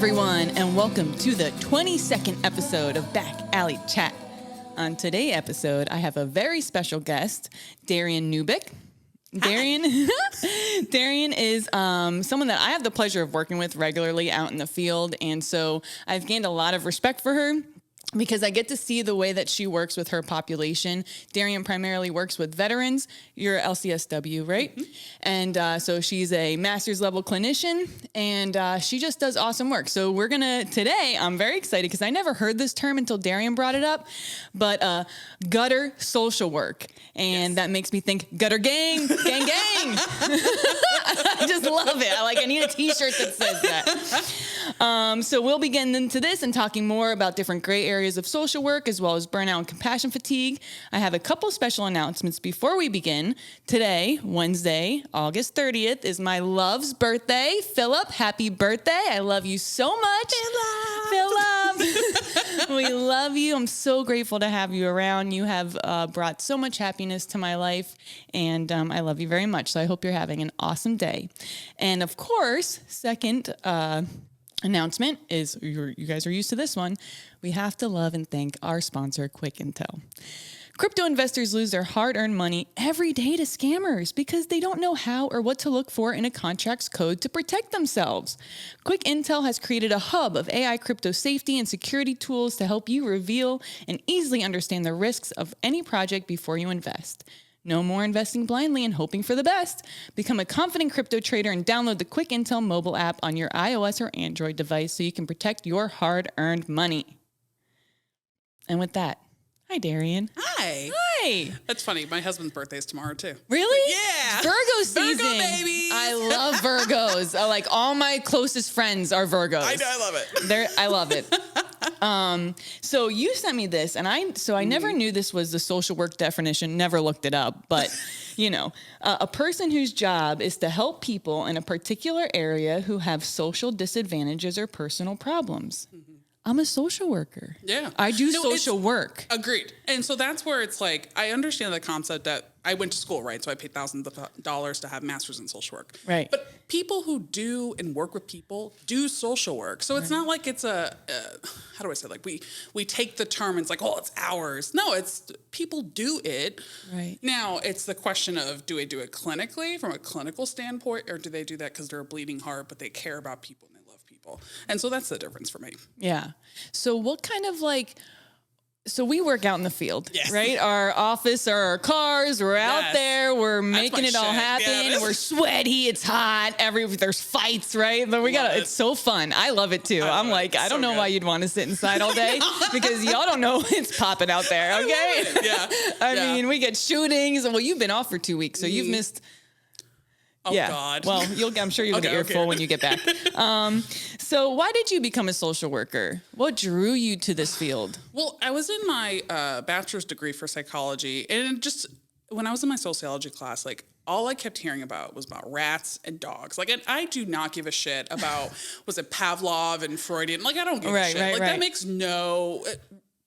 everyone, and welcome to the 22nd episode of Back Alley Chat. On today's episode, I have a very special guest, Darian Newbeck. Darian is someone that I have the pleasure of working with regularly out in the field, and so I've gained a lot of respect for her because I get to see the way that she works with her population. Darian primarily works with veterans. You're LCSW, right? Mm-hmm. And so she's a master's level clinician, and she just does awesome work. So today, I'm very excited because I never heard this term until Darian brought it up, but gutter social work. And that makes me think gutter gang, gang, gang. I just love it. I need a t-shirt that says that. So we'll be getting into this and talking more about different gray areas of social work, as well as burnout and compassion fatigue. I have a couple special announcements before we begin. Today, Wednesday, August 30th, is my love's birthday. Philip, happy birthday. I love you so much. Philip. We love you. I'm so grateful to have you around. You have brought so much happiness to my life, and I love you very much. So I hope you're having an awesome day. And of course, second announcement is, you guys are used to this one, we have to love and thank our sponsor, Quick Intel. Crypto investors lose their hard-earned money every day to scammers because they don't know how or what to look for in a contract's code to protect themselves. Quick Intel has created a hub of AI crypto safety and security tools to help you reveal and easily understand the risks of any project before you invest. No more investing blindly and hoping for the best. Become a confident crypto trader and download the Quick Intel mobile app on your iOS or Android device so you can protect your hard-earned money. And with that, hi, Darian. Hi. Hi. That's funny. My husband's birthday is tomorrow, too. Really? Yeah. Virgo season. Virgo babies. I love Virgos. All my closest friends are Virgos. I know. I love it. I love it. So you sent me this, and I never knew this was the social work definition, never looked it up, but a person whose job is to help people in a particular area who have social disadvantages or personal problems. Mm-hmm. I'm a social worker. Yeah. I do social work. Agreed. And so that's where it's I understand the concept that I went to school, right? So I paid thousands of dollars to have masters in social work. Right. But people who do and work with people do social work. So it's not like it's how do I say, we take the term and it's it's ours. No, it's people do it. Right. Now, it's the question of, do they do it clinically from a clinical standpoint, or do they do that because they're a bleeding heart, but they care about people? And so that's the difference for me. Yeah. So what kind of so we work out in the field, yes. right? Our office are our cars. We're out there. We're making it all happen. Yeah, we're sweaty. It's hot. There's fights, right? But it's so fun. I love it too. I don't know why you'd want to sit inside all day because y'all don't know it's popping out there. Okay. Yeah. I mean, we get shootings. Well, you've been off for 2 weeks, so you've missed. Oh, yeah. God. Well, I'm sure you'll get your full when you get back. So why did you become a social worker? What drew you to this field? Well, I was in my bachelor's degree for psychology, and just when I was in my sociology class, all I kept hearing about was about rats and dogs. And I do not give a shit about, was it Pavlov and Freudian? I don't give a shit. That makes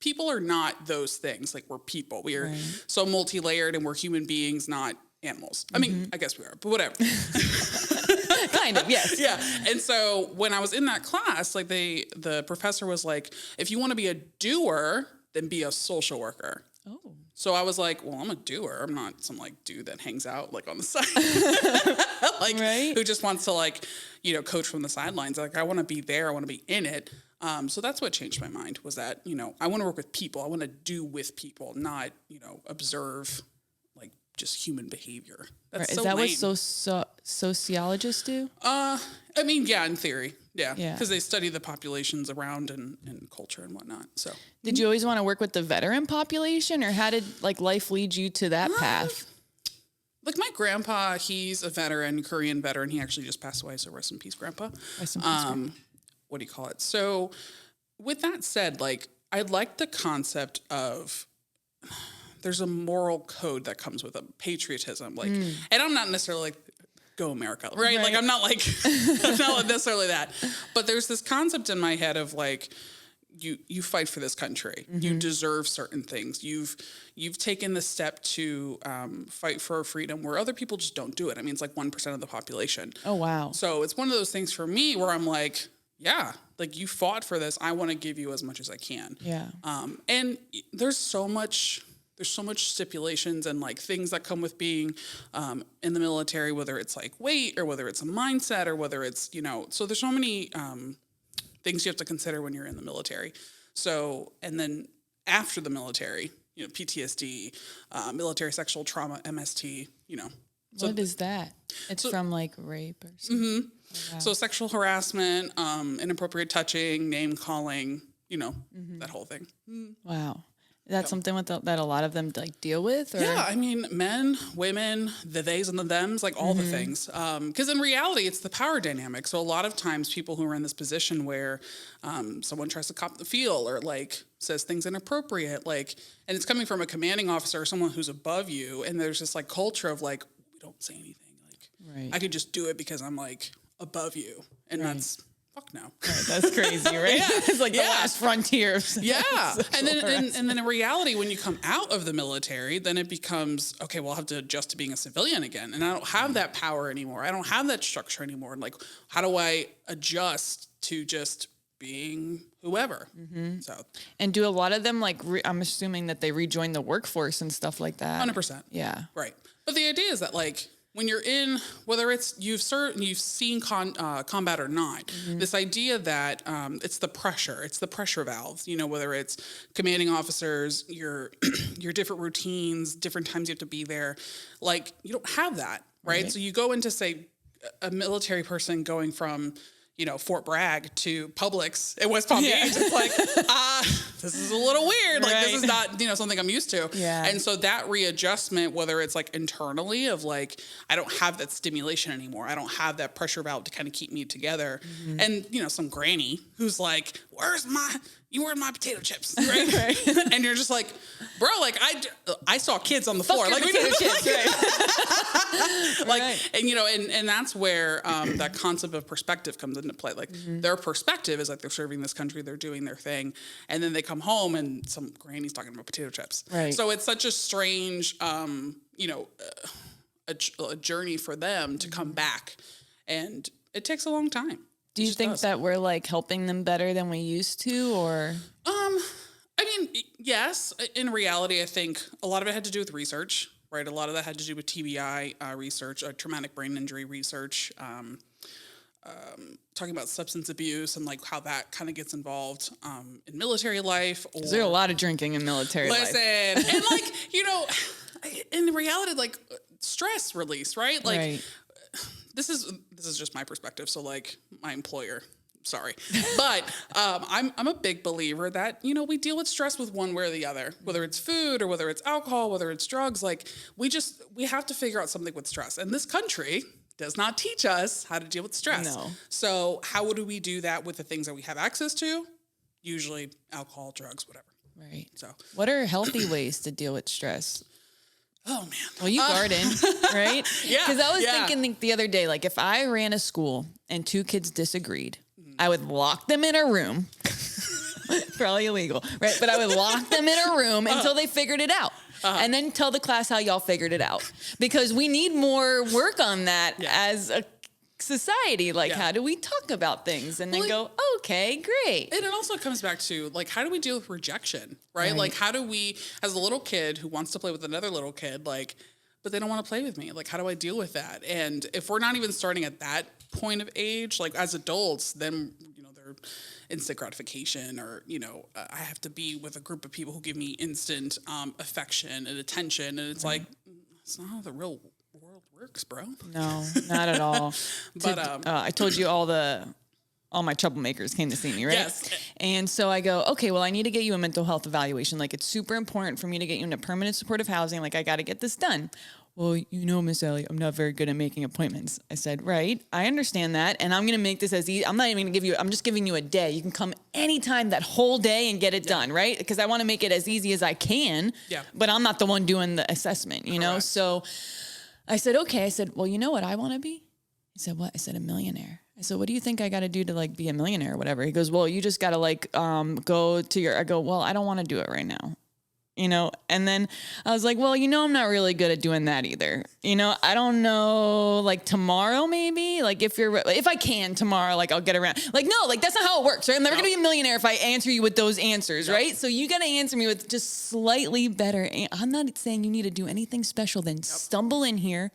people are not those things. We're people. We are so multi-layered, and we're human beings, not animals. I mean, I guess we are, but whatever. Kind of, yes. Yeah. And so when I was in that class, the professor was like, if you want to be a doer, then be a social worker. Oh. So I was like, well, I'm a doer. I'm not some dude that hangs out on the side. Who just wants to coach from the sidelines. I want to be there. I want to be in it. So that's what changed my mind, was that, I want to work with people. I want to do with people, not, observe just human behavior. That's Is that lame. What sociologists do? I mean, yeah, in theory. Yeah. Because they study the populations around and culture and whatnot. So did you always want to work with the veteran population, or how did life lead you to that path? My grandpa, he's a veteran, Korean veteran. He actually just passed away, so rest in peace, Grandpa. Rest in peace. What do you call it? So with that said, I like the concept of there's a moral code that comes with patriotism, and I'm not necessarily go America, right? I'm not I'm not necessarily that, but there's this concept in my head of you fight for this country, you deserve certain things, you've taken the step to fight for freedom where other people just don't do it. I mean, it's 1% of the population. Oh wow! So it's one of those things for me where I'm yeah, like you fought for this. I want to give you as much as I can. Yeah. And there's so much stipulations and like things that come with being in the military, whether it's like weight or whether it's a mindset or whether it's, so there's so many things you have to consider when you're in the military. So, and then after the military, PTSD, military sexual trauma, MST, So, what is that? It's from like rape or something. Mm-hmm. Oh, wow. So sexual harassment, inappropriate touching, name calling, that whole thing. Wow. Is that something that a lot of them like deal with? Or? Yeah, I mean, men, women, the theys and the thems, like all the things. Because in reality, it's the power dynamic. So a lot of times people who are in this position where someone tries to cop the feel or like says things inappropriate, like, and it's coming from a commanding officer or someone who's above you. And there's this like culture of like, we don't say anything. Like, I could just do it because I'm like above you. And that's... Fuck no. Right, that's crazy, right? Yeah. It's like the last frontier. Yeah. And then in reality, when you come out of the military, then it becomes, okay, well, I'll have to adjust to being a civilian again. And I don't have that power anymore. I don't have that structure anymore. And like, how do I adjust to just being whoever? So. And do a lot of them like, I'm assuming that they rejoin the workforce and stuff like that? 100%. Yeah. Right. But the idea is that like, when you're in, whether it's you've seen combat or not, this idea that it's the pressure valve. Whether it's commanding officers, your different routines, different times you have to be there. Like you don't have that, right? So you go into say a military person going from Fort Bragg to Publix in West Palm Beach. It's like, this is a little weird. Like this is not, something I'm used to. Yeah. And so that readjustment, whether it's like internally of like, I don't have that stimulation anymore. I don't have that pressure valve to kind of keep me together. And, some granny who's like, where's my potato chips? Right? And you're just like, bro, like I saw kids on the floor. Like potato chips, like, and that's where that concept of perspective comes into play. Like their perspective is like they're serving this country, they're doing their thing, and then they come home and some granny's talking about potato chips. Right. So it's such a strange, a journey for them to come back, and it takes a long time. Do you think that we're like helping them better than we used to, or? I mean, yes. In reality, I think a lot of it had to do with research, right? A lot of that had to do with TBI research, traumatic brain injury research, talking about substance abuse and like how that kind of gets involved in military life. There's a lot of drinking in military life. And like, in reality, like stress release, right? Like this is just my perspective. So like my employer, sorry, but I'm a big believer that, we deal with stress with one way or the other, whether it's food or whether it's alcohol, whether it's drugs. Like we have to figure out something with stress. And this country does not teach us how to deal with stress. No. So how do we do that with the things that we have access to? Usually alcohol, drugs, whatever. Right. So what are healthy ways to deal with stress? Oh man. Well, you garden, right? Yeah. Because I was thinking the other day, like if I ran a school and two kids disagreed, I would lock them in a room. Probably illegal, right? But I would lock them in a room until they figured it out. And then tell the class how y'all figured it out. Because we need more work on that as a society. Like, how do we talk about things? And then go, okay, great. And it also comes back to, like, how do we deal with rejection, right? Like, how do we, as a little kid who wants to play with another little kid, like, but they don't want to play with me. Like, how do I deal with that? And if we're not even starting at that point of age, like, as adults, then, they're instant gratification or, I have to be with a group of people who give me instant affection and attention. And it's like, it's not how the real world works, bro. No, not at all. But I told you all my troublemakers came to see me, right? Yes. And so I go, okay, well, I need to get you a mental health evaluation. Like, it's super important for me to get you into permanent supportive housing. Like, I got to get this done. Well, Miss Allie, I'm not very good at making appointments. I said, right, I understand that. And I'm going to make this as easy. I'm not even going to give you, I'm just giving you a day. You can come anytime that whole day and get it done, right? Because I want to make it as easy as I can. Yeah. But I'm not the one doing the assessment, you know? So I said, okay. I said, well, you know what I want to be? He said, what? I said, a millionaire. I said, what do you think I got to do to like be a millionaire or whatever? He goes, well, you just got to like go to I go, well, I don't want to do it right now. you know? And then I was like, well, you know, I'm not really good at doing that either. You know, I don't know, like tomorrow maybe, like if I can tomorrow, like I'll get around. Like, no, like that's not how it works, right? I'm never gonna be a millionaire if I answer you with those answers, right? So you gotta answer me with just slightly better. I'm not saying you need to do anything special, then stumble in here.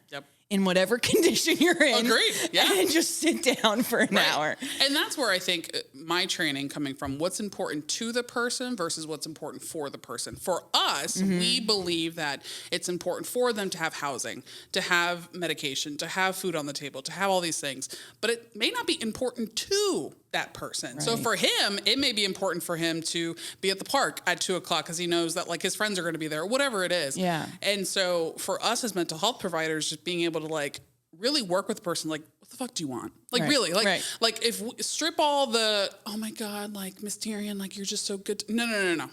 In whatever condition you're in. Agreed. Yeah. And just sit down for an hour. And that's where I think my training coming from, what's important to the person versus what's important for the person. For us, we believe that it's important for them to have housing, to have medication, to have food on the table, to have all these things. But it may not be important to that person. Right. So for him, it may be important for him to be at the park at 2:00 because he knows that like his friends are going to be there, or whatever it is. Yeah. And so for us as mental health providers, just being able to like really work with the person, like, what the fuck do you want? Like really, like if we strip all the, oh my God, like Miss Darian, like you're just so good. No.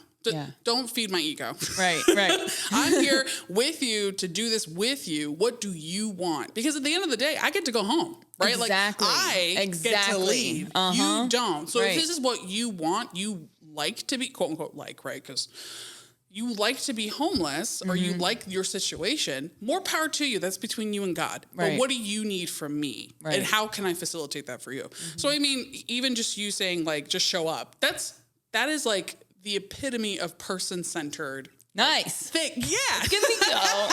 Don't feed my ego. Right. I'm here with you to do this with you. What do you want? Because at the end of the day, I get to go home, right? Exactly. Like I get to leave. You don't. So if this is what you want, you like to be, quote unquote, like, right? Because you like to be homeless or you like your situation, more power to you. That's between you and God. Right. But what do you need from me? Right. And how can I facilitate that for you? So, I mean, even just you saying like, just show up, that is like the epitome of person-centered. Nice. Thing. Yeah. Give me go.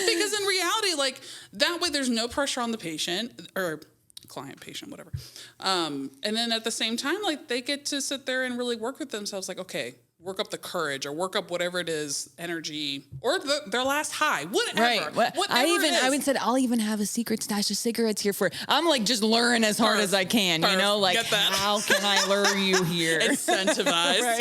Because in reality, like that way there's no pressure on the patient or client, patient, whatever. And then at the same time, like they get to sit there and really work with themselves. Like, okay, work up the courage or work up whatever it is, energy or their last high, whatever. Right. Whatever I even said, I'll even have a secret stash of cigarettes here for, I'm like, just learn as hard as I can, you know, like how can I lure you here? Incentivize.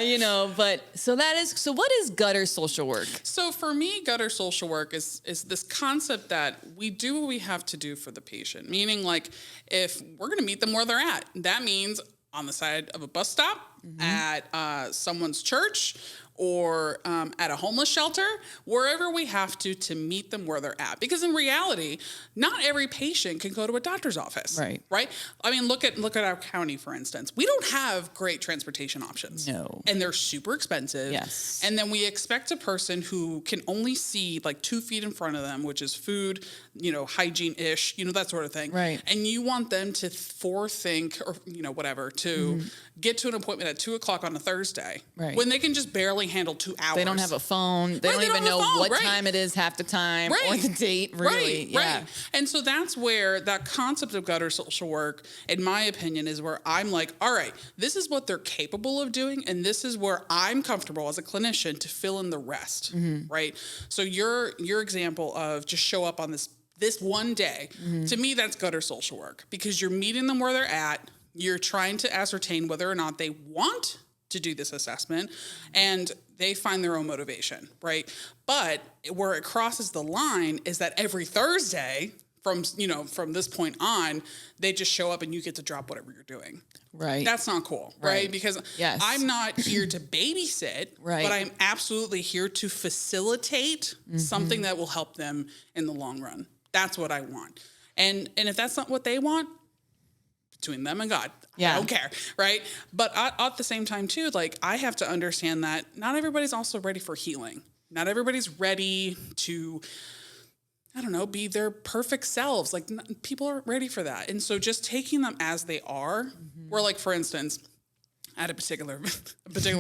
You know, but so what is gutter social work? So for me, gutter social work is this concept that we do what we have to do for the patient, meaning like if we're going to meet them where they're at, that means on the side of a bus stop, at someone's church, or at a homeless shelter, wherever we have to meet them where they're at. Because in reality, not every patient can go to a doctor's office. Right? I mean, look at our county, for instance. We don't have great transportation options. No. And they're super expensive. Yes. And then we expect a person who can only see like 2 feet in front of them, which is food, you know, hygiene-ish, you know, that sort of thing. Right. And you want them to forethink or, you know, whatever, to get to an appointment at 2:00 on a Thursday. Right. When they can just barely handle 2 hours. They don't have a phone. They don't even know what time it is half the time or the date, really. Right. And so that's where that concept of gutter social work, in my opinion, is where I'm like, all right, this is what they're capable of doing, and this is where I'm comfortable as a clinician to fill in the rest, right? So your example of just show up on this one day, to me, that's gutter social work because you're meeting them where they're at. You're trying to ascertain whether or not they want to do this assessment, and they find their own motivation, right? But where it crosses the line is that every Thursday from this point on, they just show up and you get to drop whatever you're doing. Right. That's not cool, right? Because I'm not here to babysit, but I'm absolutely here to facilitate something that will help them in the long run. That's what I want. And if that's not what they want, between them and God, I don't care, right? But at the same time, too, like I have to understand that not everybody's also ready for healing. Not everybody's ready to, I don't know, be their perfect selves. Like people aren't ready for that. And so just taking them as they are, where like, for instance, I had a particular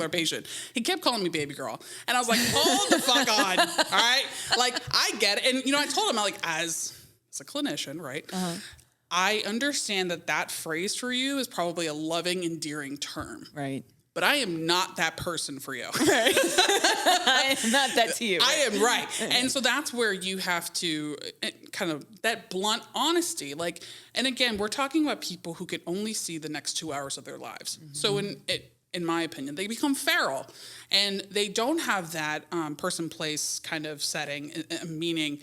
patient. He kept calling me baby girl. And I was like, hold the fuck on, all right? Like, I get it. And, you know, I told him, I'm like, as a clinician, right? I understand that phrase for you is probably a loving, endearing term. Right. But I am not that person for you. Right. I am not that to you. I am right. And so that's where you have to kind of that blunt honesty. Like, and again, we're talking about people who can only see the next 2 hours of their lives. So in my opinion, they become feral and they don't have that person, place kind of setting, meaning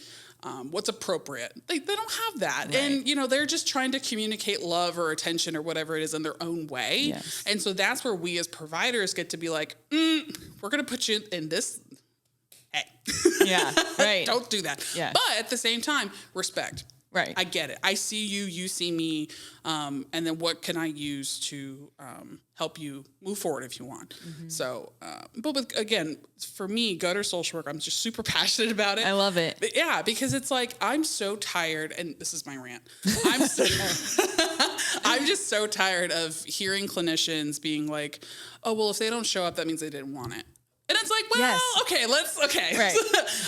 what's appropriate. They don't have that. Right. And, you know, they're just trying to communicate love or attention or whatever it is in their own way. Yes. And so that's where we as providers get to be like, we're going to put you in this. Hey. Yeah, right. Don't do that. Yeah. But at the same time, respect. Right. I get it. I see you, you see me. And then what can I use to help you move forward if you want? So, again, for me, gutter social work, I'm just super passionate about it. I love it. But yeah, because it's like, I'm so tired, and this is my rant. I'm just so tired of hearing clinicians being like, oh, well, if they don't show up, that means they didn't want it. And it's like, well, okay. Right.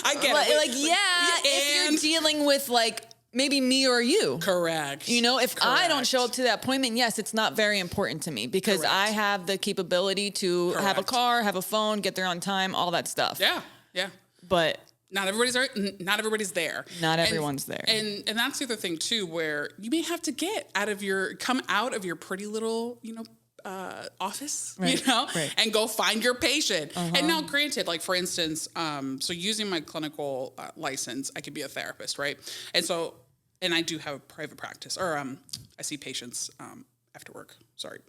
I get it. Like, if you're dealing with like maybe me or you. Correct. You know, if I don't show up to that appointment, yes, it's not very important to me because I have the capability to have a car, have a phone, get there on time, all that stuff. Yeah. Yeah. But not everybody's there. Not everybody's there. Not everyone's there. And that's the other thing too, where you may have to come out of your pretty little, office, and go find your patient. And now granted, like for instance, so using my clinical license, I could be a therapist, right? And I do have a private practice, or I see patients after work. Sorry.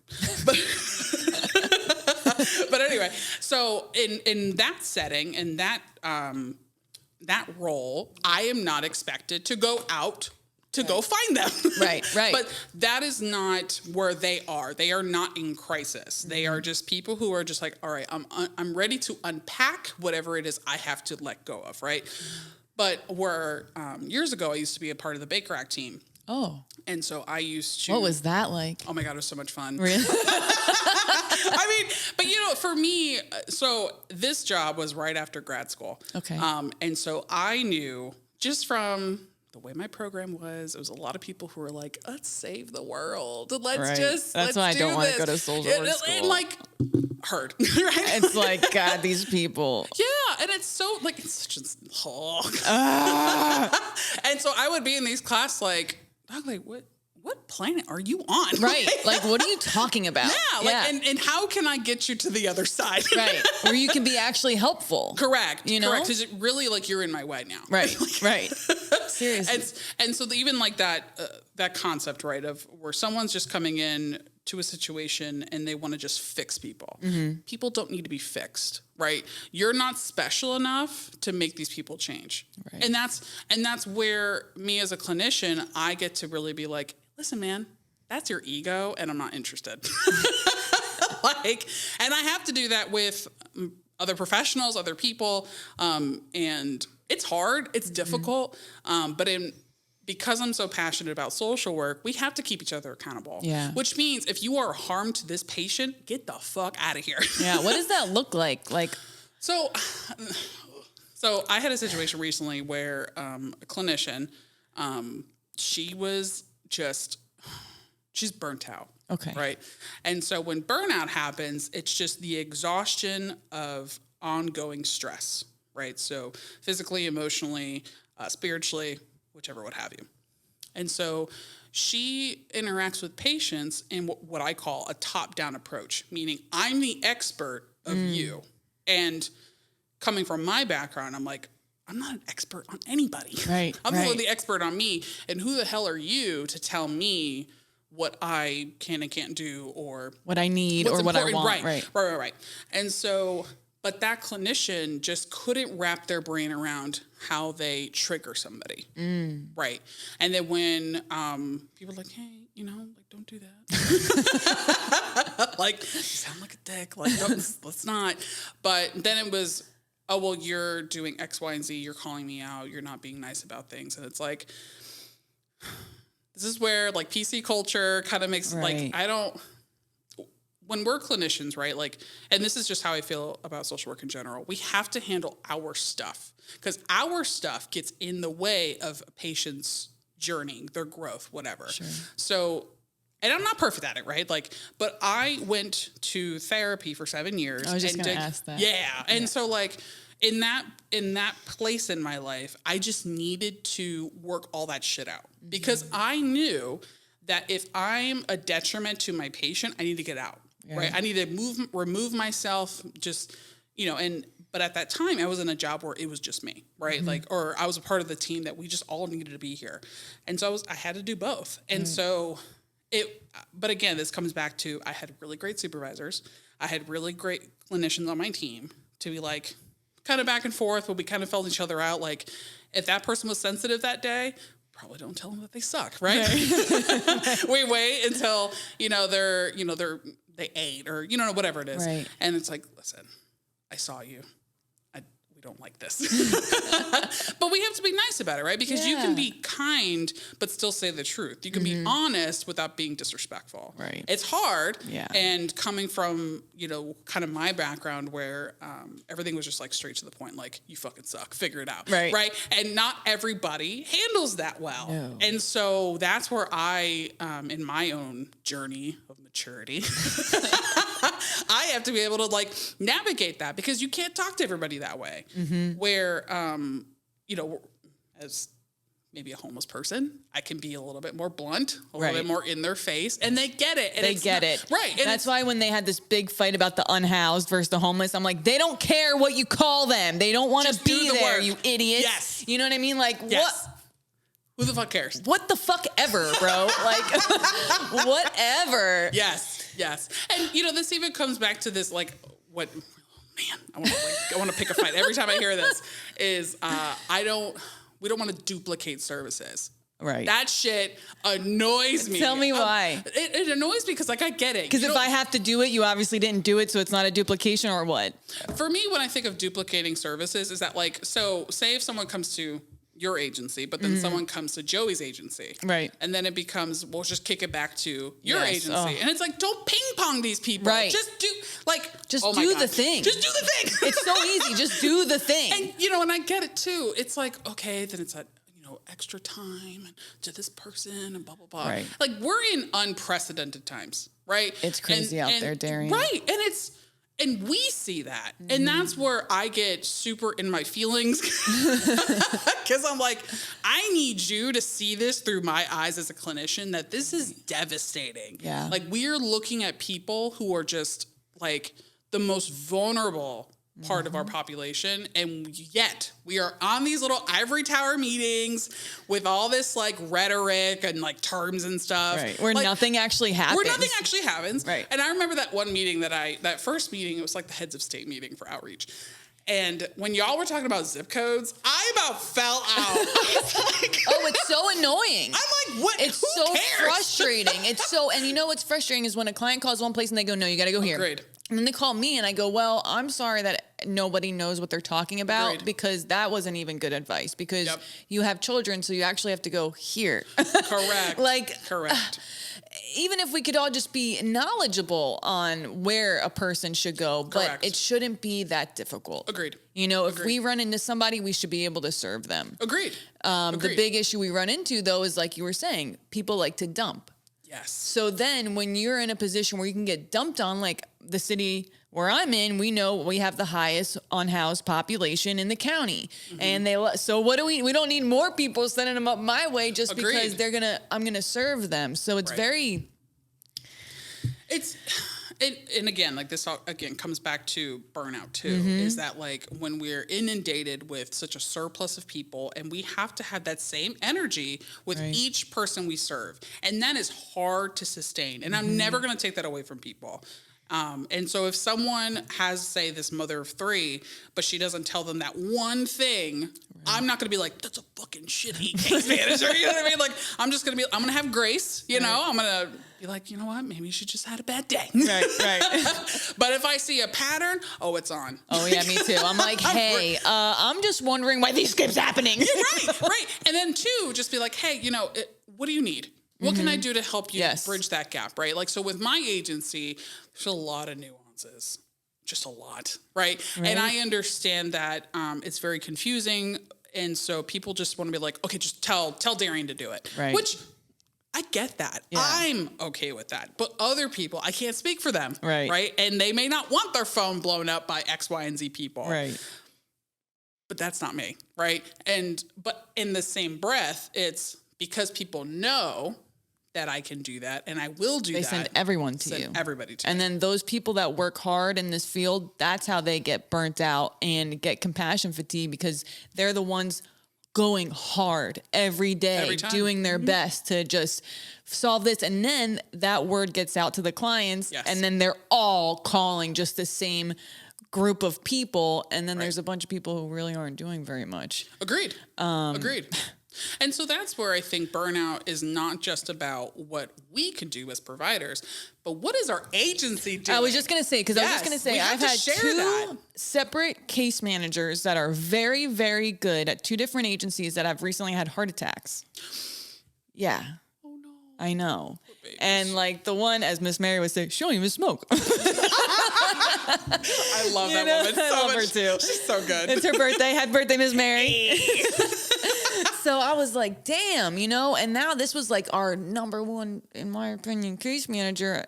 But anyway, so in that setting, in that role, I am not expected to go out to go find them. Right. But that is not where they are. They are not in crisis. They are just people who are just like, all right, I'm ready to unpack whatever it is I have to let go of, right? But where years ago, I used to be a part of the Baker Act team. Oh. And so I used to... What was that like? Oh my God, it was so much fun. Really? I mean, but for me, so this job was right after grad school. Okay. And so I knew just from the way my program was, it was a lot of people who were like, let's save the world. That's why I don't want to go to social work school. And like, heard, right? It's like, God, these people. Yeah, and it's so, like, it's such a hog. And so I would be in these classes like, Doc, like, what planet are you on? Right. Like, what are you talking about? Yeah. And how can I get you to the other side? Right. Where you can be actually helpful. Correct. Correct. Because it really, like, you're in my way now. Right. Right. Seriously. And so even like that concept, right, of where someone's just coming in to a situation and they want to just fix people. People don't need to be fixed, right? You're not special enough to make these people change. Right. And that's where me as a clinician, I get to really be like, listen, man, that's your ego, and I'm not interested. And I have to do that with other professionals, other people, and it's hard, it's difficult, but because I'm so passionate about social work, we have to keep each other accountable. Yeah. Which means if you are harm to this patient, get the fuck out of here. Yeah. What does that look like? So I had a situation recently where a clinician, she's burnt out. Okay. Right. And so when burnout happens, it's just the exhaustion of ongoing stress, right? So physically, emotionally, spiritually, whichever, what have you. And so she interacts with patients in what I call a top-down approach, meaning I'm the expert of you. And coming from my background, I'm like, I'm not an expert on anybody. Right. I'm the expert on me. And who the hell are you to tell me what I can and can't do, or what I need, or what I want? Right. And so, but that clinician just couldn't wrap their brain around how they trigger somebody. Right. And then when people are like, hey, don't do that. Like, you sound like a dick. Like, let's not. But then it was, oh, well, you're doing X, Y, and Z. You're calling me out. You're not being nice about things. And it's like, this is where like PC culture kind of makes when we're clinicians, right? Like, and this is just how I feel about social work in general. We have to handle our stuff because our stuff gets in the way of a patient's journey, their growth, whatever. Sure. So, and I'm not perfect at it, right? Like, but I went to therapy for 7 years. I was just going to ask that. Yeah. And so like in that place in my life, I just needed to work all that shit out because I knew that if I'm a detriment to my patient, I need to get out. Yeah. Right. I need to remove myself, just, but at that time I was in a job where it was just me, right? Like, or I was a part of the team that we just all needed to be here. And so I had to do both. And so but again, this comes back to, I had really great supervisors. I had really great clinicians on my team to be like kind of back and forth, but we kind of felt each other out. Like if that person was sensitive that day, probably don't tell them that they suck, right? We wait until, they ate or, whatever it is. Right. And it's like, listen, I saw you. We don't like this. But we have to be nice about it, right? Because you can be kind, but still say the truth. You can be honest without being disrespectful. Right. It's hard. Yeah. And coming from, kind of my background where everything was just like straight to the point, like, you fucking suck, figure it out. Right. Right. And not everybody handles that well. No. And so that's where I, in my own journey of maturity, I have to be able to like navigate that, because you can't talk to everybody that way. Where, as maybe a homeless person, I can be a little bit more blunt, a little bit more in their face, and they get it. And they get it. Right. And that's why when they had this big fight about the unhoused versus the homeless, I'm like, they don't care what you call them. They don't want to be there, work. You idiots. Yes. You know what I mean? Like, what? Who the fuck cares? What the fuck ever, bro? Like, whatever. Yes. And, this even comes back to this, like, what... Man, I want to pick a fight every time I hear this. Is we don't want to duplicate services. Right. That shit annoys me. Tell me why. It annoys me because, like, I get it. Because if I have to do it, you obviously didn't do it, so it's not a duplication, or what? For me, when I think of duplicating services, is that, like, so say if someone comes to your agency, but then someone comes to Joey's agency. Right. And then it becomes, we'll just kick it back to your agency. Oh. And it's like, don't ping pong these people. Right. Just do, like, just do the thing. Just do the thing. It's so easy. Just do the thing. And, and I get it too. It's like, okay, then it's extra time to this person and blah, blah, blah. Right. Like, we're in unprecedented times, right? It's crazy out there, Darian. Right. And we see that. And that's where I get super in my feelings. Because I'm like, I need you to see this through my eyes as a clinician, that this is devastating. Yeah. Like, we are looking at people who are just like the most vulnerable part of our population, and yet we are on these little ivory tower meetings with all this like rhetoric and like terms and stuff, right? Where like, nothing actually happens. Right. And I remember that one meeting that first meeting, it was like the heads of state meeting for outreach. And when y'all were talking about zip codes, I about fell out. It's so annoying. I'm like, what? It's Who so cares? frustrating. And you know what's frustrating is when a client calls one place and they go, no, you got to go here. Agreed. And then they call me and I go, well, I'm sorry that nobody knows what they're talking about. Agreed. Because that wasn't even good advice, because you have children, so you actually have to go here. Correct. Correct. Even if we could all just be knowledgeable on where a person should go, but it shouldn't be that difficult. Agreed. If we run into somebody, we should be able to serve them. Agreed. The big issue we run into, though, is like you were saying, people like to dump. Yes. So then when you're in a position where you can get dumped on, like the city where I'm in, we know we have the highest unhoused population in the county. And so what do we don't need more people sending them up my way just because I'm going to serve them. So it's and again, like this again comes back to burnout too, is that like when we're inundated with such a surplus of people, and we have to have that same energy with each person we serve. And that is hard to sustain. And I'm never going to take that away from people. And so if someone has, say, this mother of 3, but she doesn't tell them that one thing, I'm not going to be like, that's a fucking shitty case manager. You know what I mean? Like, I'm going to have grace, I'm going to be like, you know what? Maybe she just had a bad day. Right. But if I see a pattern, it's on. Oh, yeah, me too. I'm like, hey, I'm just wondering why these keeps happening. Right. And then 2, just be like, hey, what do you need? What can I do to help you bridge that gap, right? Like, so with my agency, there's a lot of nuances, just a lot, right? And I understand that it's very confusing. And so people just want to be like, okay, just tell Darian to do it, which I get that. Yeah. I'm okay with that. But other people, I can't speak for them, right? And they may not want their phone blown up by X, Y, and Z people. Right. But that's not me, right? But in the same breath, it's because people know that I can do that, and I will do that. They send everyone to you. Everybody to and me. Then those people that work hard in this field, that's how they get burnt out and get compassion fatigue, because they're the ones going hard every day, doing their best to just solve this. And then that word gets out to the clients, and then they're all calling just the same group of people. And then there's a bunch of people who really aren't doing very much. Agreed. Agreed. And so that's where I think burnout is not just about what we can do as providers, but what is our agency doing? I was just going to say, because I was just going to say, I've had two separate case managers that are very, very good at two different agencies that have recently had heart attacks. Yeah. Oh, no. I know. And like the one, as Miss Mary would say, she don't even smoke. I love that woman so I love much. her too. She's so good. It's her birthday. Happy birthday, Miss Mary. So I was like, damn, and now this was like our number one, in my opinion, case manager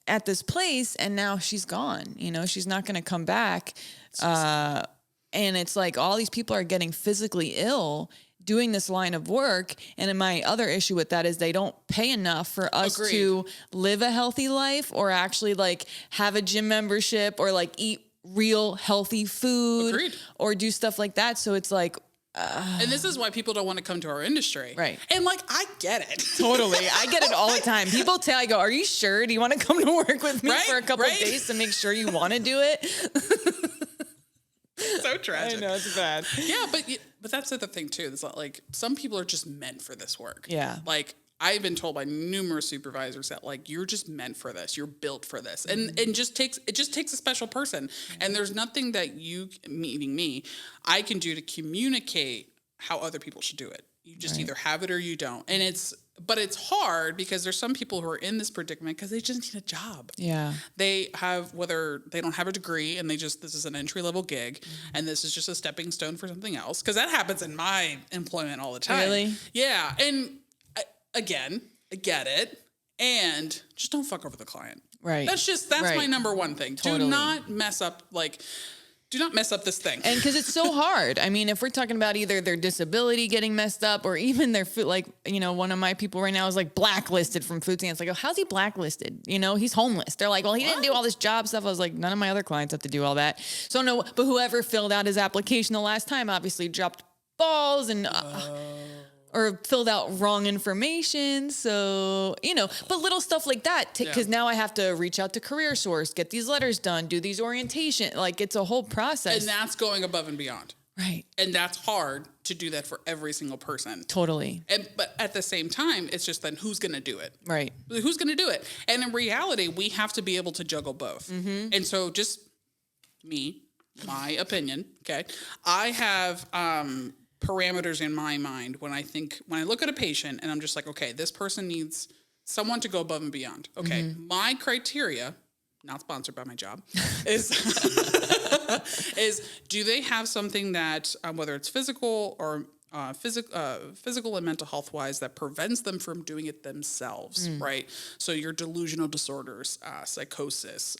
at this place. And now she's gone, she's not going to come back. And it's like all these people are getting physically ill doing this line of work. And then my other issue with that is they don't pay enough for us to live a healthy life or actually like have a gym membership or like eat real healthy food or do stuff like that. So it's like, and this is why people don't want to come to our industry. Right. And like, I get it. Totally. I get it all the time. People tell, I go, are you sure? Do you want to come to work with me for a couple of days to make sure you want to do it? So tragic. I know, it's bad. Yeah, but that's the other thing too. It's like some people are just meant for this work. Yeah. Like I've been told by numerous supervisors that like you're just meant for this. You're built for this. And it just takes a special person. And there's nothing that you, meaning me, I can do to communicate how other people should do it. You just either have it or you don't. And it's hard because there's some people who are in this predicament because they just need a job. Yeah. They have, whether they don't have a degree and this is an entry level gig and this is just a stepping stone for something else. Cause that happens in my employment all the time. Really? Yeah. And again, I get it. And just don't fuck over the client. Right. That's my number one thing. Totally. Do not mess up this thing. And because it's so hard. I mean, if we're talking about either their disability getting messed up or even their food, like, one of my people right now is like blacklisted from food stamps. Like, oh, how's he blacklisted? He's homeless. They're like, well, he didn't do all this job stuff. I was like, none of my other clients have to do all that. So no, but whoever filled out his application the last time obviously dropped balls and, or filled out wrong information. So, but little stuff like that, because now I have to reach out to Career Source, get these letters done, do these orientation. Like it's a whole process. And that's going above and beyond. Right. And that's hard to do that for every single person. Totally. But at the same time, it's just then who's going to do it? Right. Who's going to do it? And in reality, we have to be able to juggle both. Mm-hmm. And so just my opinion, okay, I have parameters in my mind when I look at a patient and I'm just like, okay, this person needs someone to go above and beyond. Okay, my criteria, not sponsored by my job, is do they have something that, whether it's physical or physical and mental health wise, that prevents them from doing it themselves, right? So your delusional disorders, psychosis,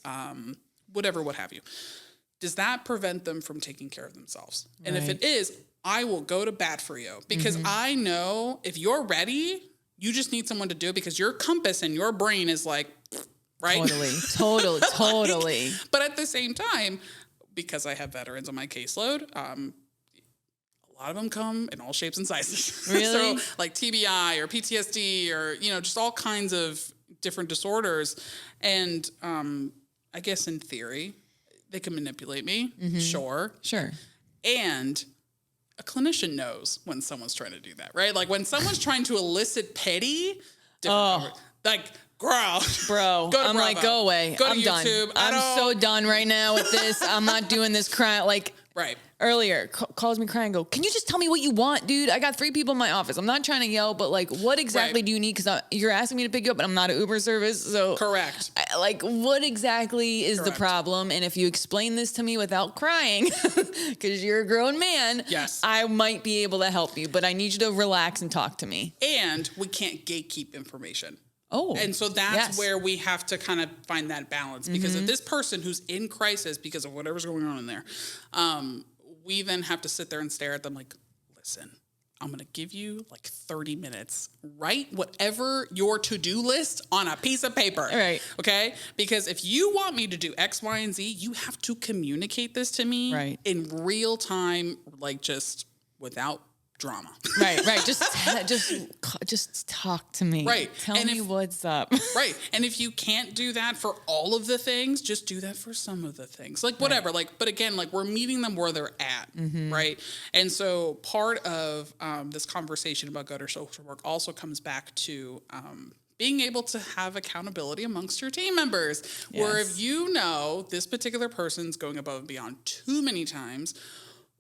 whatever, what have you. Does that prevent them from taking care of themselves? Right. And if it is, I will go to bat for you because I know if you're ready, you just need someone to do it because your compass and your brain is like, right? Totally. But at the same time, because I have veterans on my caseload, a lot of them come in all shapes and sizes. Really? So like TBI or PTSD or, just all kinds of different disorders. And I guess in theory, they can manipulate me. Sure. And a clinician knows when someone's trying to do that, right? Like when someone's trying to elicit pity, like, bro, I'm like, go away. Go to I'm YouTube. Done. I'm so done right now with this. I'm not doing this crying. Like, right. Earlier, calls me crying, go, can you just tell me what you want, dude? I got 3 people in my office. I'm not trying to yell, but like, what exactly do you need? Because you're asking me to pick you up, but I'm not an Uber service. So correct. What exactly is the problem? And if you explain this to me without crying, because you're a grown man, yes, I might be able to help you, but I need you to relax and talk to me. And we can't gatekeep information. Oh, and so that's where we have to kind of find that balance because if this person who's in crisis because of whatever's going on in there, we then have to sit there and stare at them like, listen, I'm going to give you like 30 minutes. Write whatever your to-do list on a piece of paper. Right. Okay? Because if you want me to do X, Y, and Z, you have to communicate this to me in real time, like just without drama. Right. Just talk to me. Right. Tell me what's up. Right. And if you can't do that for all of the things, just do that for some of the things. Like whatever. Right. Like, but again, like we're meeting them where they're at. Mm-hmm. Right. And so part of this conversation about good or social work also comes back to being able to have accountability amongst your team members. Yes. Where if you know this particular person's going above and beyond too many times,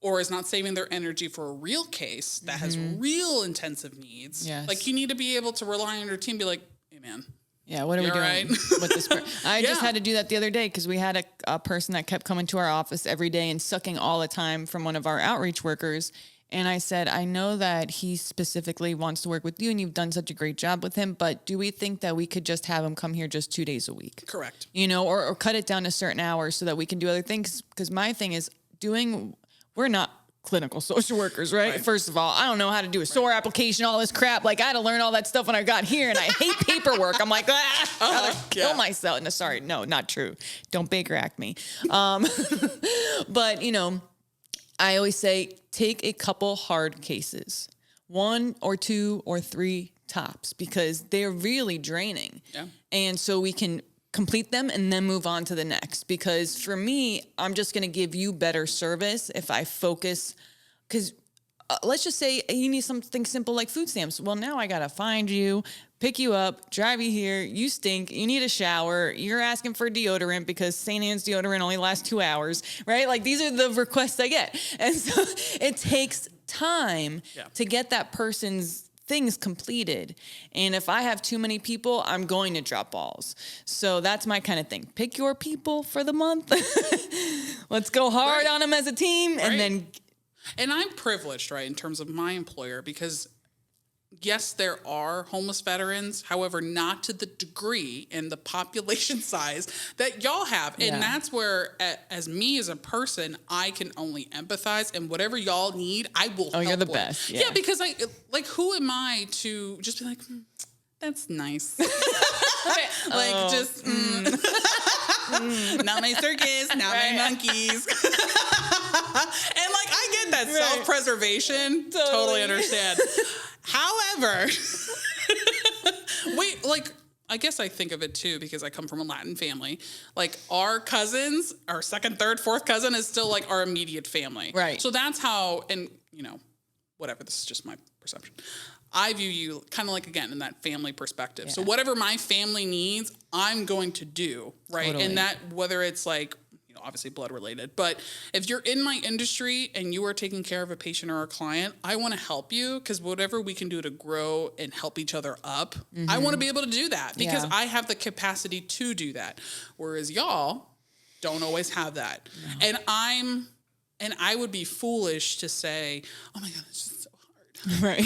or is not saving their energy for a real case that has real intensive needs. Yes. Like you need to be able to rely on your team, be like, hey man. Yeah, what are we doing right? with this? I just had to do that the other day because we had a person that kept coming to our office every day and sucking all the time from one of our outreach workers. And I said, I know that he specifically wants to work with you and you've done such a great job with him, but do we think that we could just have him come here just 2 days a week? Correct. You know, or cut it down to certain hours so that we can do other things? Because my thing is we're not clinical social workers, right? First of all, I don't know how to do a SOAR application, all this crap. Like I had to learn all that stuff when I got here and I hate paperwork. I'm like, I'll kill myself. No, sorry. No, not true. Don't Baker Act me. But you know, I always say, take a couple hard cases, 1 or 2 or 3 tops, because they're really draining. Yeah. And so we can complete them and then move on to the next. Because for me, I'm just going to give you better service if I focus, because let's just say you need something simple like food stamps. Well, now I got to find you, pick you up, drive you here. You stink. You need a shower. You're asking for deodorant because St. Anne's deodorant only lasts 2 hours, right? Like these are the requests I get. And so it takes time to get that person's things completed. And if I have too many people, I'm going to drop balls. So that's my kind of thing. Pick your people for the month. Let's go hard on them as a team. And then. And I'm privileged, right, in terms of my employer, because yes, there are homeless veterans, however, not to the degree and the population size that y'all have. And that's where, as me as a person, I can only empathize, and whatever y'all need, I will help you're the with. best. Yeah, because who am I to just be like, that's nice. Not my circus, not my monkeys. And I get that self-preservation. Totally understand. However, I guess I think of it too because I come from a Latin family. Like our cousins, our second, third, fourth cousin is still like our immediate family. Right. So that's how, and whatever, this is just my perception. I view you kind of like, again, in that family perspective. Yeah. So whatever my family needs, I'm going to do, right? Totally. And that, whether it's obviously blood related, but if you're in my industry and you are taking care of a patient or a client, I want to help you because whatever we can do to grow and help each other up, I want to be able to do that because I have the capacity to do that. Whereas y'all don't always have that. No. And I would be foolish to say, oh my God, it's just so hard. Right.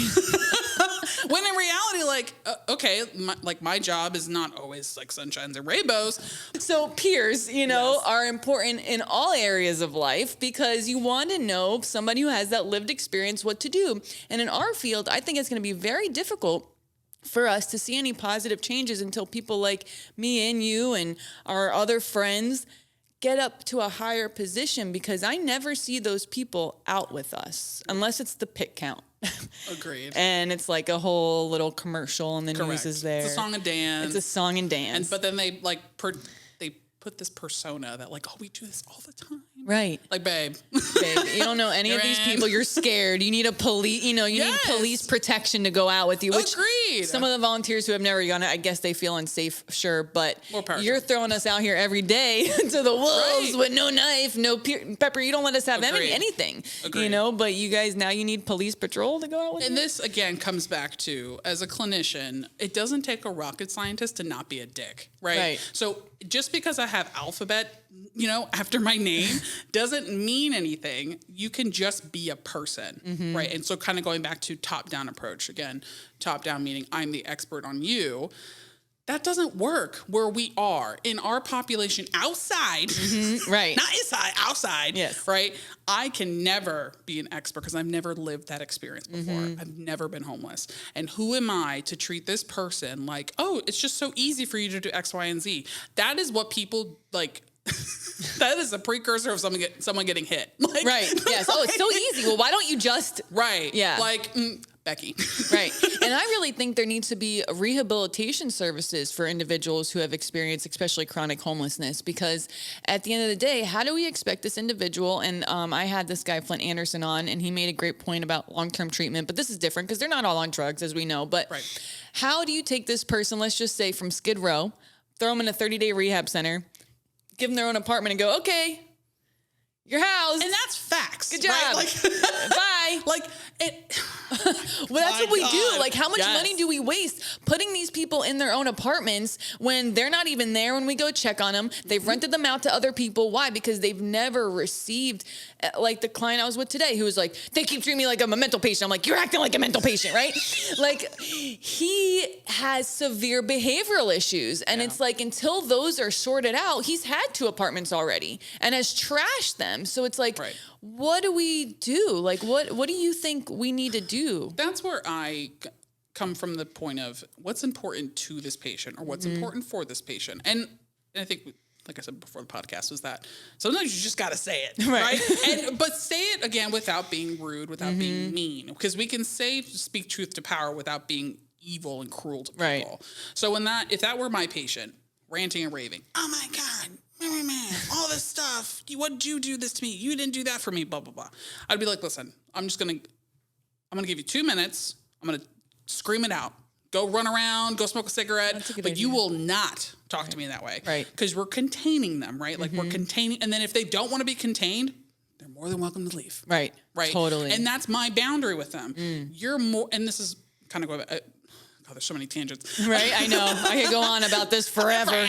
When in reality, okay, my job is not always like sunshines and rainbows. So peers, are important in all areas of life because you want to know somebody who has that lived experience what to do. And in our field, I think it's going to be very difficult for us to see any positive changes until people like me and you and our other friends get up to a higher position, because I never see those people out with us unless it's the pit count. Agreed. And it's like a whole little commercial and the news is there. It's a song and dance. It's a song and dance. But then they they put this persona that we do this all the time. Right. Like, babe, you don't know any of these people. You're scared. You need a police, you need police protection to go out with you. Which agreed. Some of the volunteers who have never gone, I guess they feel unsafe, sure. But you're throwing us out here every day to the wolves with no knife, no pepper. You don't let us have anything, Agreed. But you guys, now you need police patrol to go out with you. And this, again, comes back to, as a clinician, it doesn't take a rocket scientist to not be a dick, right? So just because I have alphabet, after my name doesn't mean anything. You can just be a person, right? And so kind of going back to top-down approach, again, top-down meaning I'm the expert on you. That doesn't work where we are in our population outside, right? Not inside, outside, yes, right? I can never be an expert because I've never lived that experience before. I've never been homeless. And who am I to treat this person like, oh, it's just so easy for you to do X, Y, and Z? That is what people that is a precursor of someone getting hit. Like, right. Yes. Oh, it's so easy. Well, why don't you just? Right. Yeah. Like, Becky. Right. And I really think there needs to be rehabilitation services for individuals who have experienced especially chronic homelessness, because at the end of the day, how do we expect this individual? And I had this guy, Flint Anderson, on, and he made a great point about long-term treatment, but this is different because they're not all on drugs, as we know. But how do you take this person, let's just say from Skid Row, throw them in a 30-day rehab center, give them their own apartment and go, okay, you're housed. And that's facts. Good job. Right? Like, bye. Like it. Well, that's what we do. Like, how much money do we waste putting these people in their own apartments when they're not even there when we go check on them? They've rented them out to other people. Why? Because they've never received, like the client I was with today who was like, they keep treating me like I'm a mental patient. I'm like, you're acting like a mental patient, right? Like, he has severe behavioral issues. And it's like, until those are sorted out, he's had 2 apartments already and has trashed them. So it's like, what do we do? Like, what do you think we need to do? That's where I come from, the point of what's important to this patient or what's important for this patient. And I think, like I said before the podcast, was that sometimes you just got to say it, right? But say it again without being rude, without being mean, because we can speak truth to power without being evil and cruel to people. So if that were my patient ranting and raving, oh my God, man, all this stuff, what did you do this to me? You didn't do that for me, blah, blah, blah. I'd be like, listen, I'm going to give you 2 minutes. I'm going to scream it out. Go run around, go smoke a cigarette. But you will not talk to me in that way. Right. Because we're containing them, right? Like, we're containing. And then if they don't want to be contained, they're more than welcome to leave. Right. Right. Totally. And that's my boundary with them. You're more, and this is kind of going back. Oh, there's so many tangents. Right. I know. I could go on about this forever.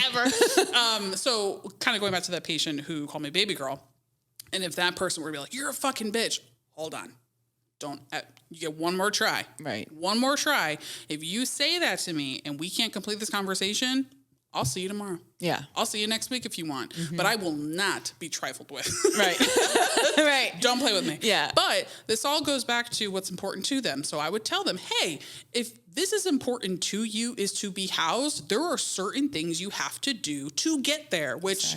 So kind of going back to that patient who called me baby girl. And if that person were to be like, you're a fucking bitch. Hold on. You get one more try. Right. One more try. If you say that to me and we can't complete this conversation, I'll see you tomorrow. Yeah. I'll see you next week if you want. But I will not be trifled with. Right. Right. Don't play with me. Yeah. But this all goes back to what's important to them. So I would tell them, hey, if this is important to you, is to be housed, there are certain things you have to do to get there, which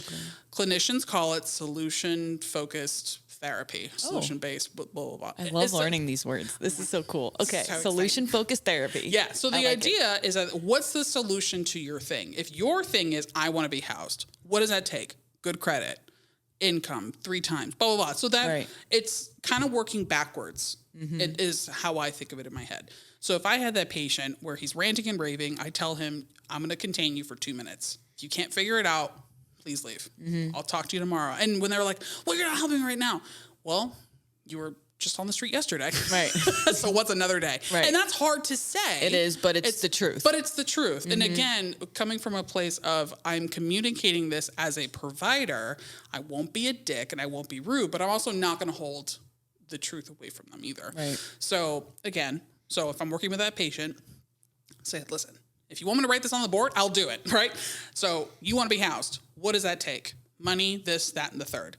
clinicians call it solution-focused therapy, solution-based, blah, blah, blah. I love learning these words. This is so cool. Okay, so solution-focused therapy. Yeah, so the idea is that what's the solution to your thing? If your thing is, I want to be housed, what does that take? Good credit, income, 3 times, blah, blah, blah. So that it's kind of working backwards. It is how I think of it in my head. So if I had that patient where he's ranting and raving, I tell him, I'm going to contain you for 2 minutes. If you can't figure it out, please leave. I'll talk to you tomorrow. And when they're like, well, you're not helping me right now. Well, you were just on the street yesterday. Right. So what's another day? Right. And that's hard to say. It is, but it's the truth. But it's the truth. And again, coming from a place of I'm communicating this as a provider, I won't be a dick and I won't be rude, but I'm also not going to hold the truth away from them either. Right. So again, if I'm working with that patient, say, listen, if you want me to write this on the board, I'll do it, right? So you want to be housed. What does that take? Money, this, that, and the third.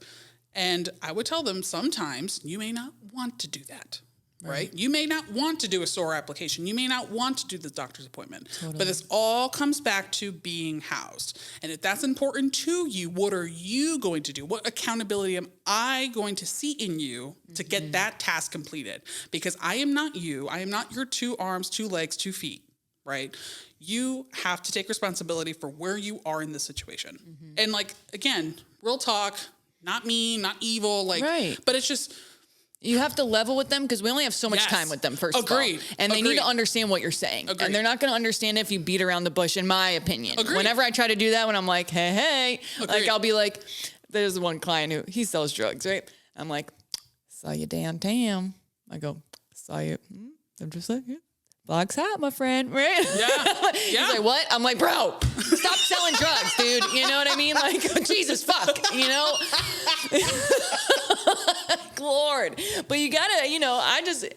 And I would tell them sometimes you may not want to do that, right? You may not want to do a SOAR application. You may not want to do the doctor's appointment. Totally. But this all comes back to being housed. And if that's important to you, what are you going to do? What accountability am I going to see in you to get that task completed? Because I am not you. I am not your 2 arms, 2 legs, 2 feet, right? You have to take responsibility for where you are in this situation. And like, again, real talk, not mean, not evil, like, but it's just, you have to level with them because we only have so much time with them, first of all. And they need to understand what you're saying. And they're not going to understand if you beat around the bush, in my opinion. Whenever I try to do that, when I'm like, hey, like, I'll be like, there's one client he sells drugs, right? I'm like, saw you downtown. I go, saw you. I'm just like, Block's hot, my friend, right? Yeah. He's like, what? I'm like, bro, stop selling drugs, dude. You know what I mean? Like, Jesus, fuck, you know? Lord. But you gotta, I just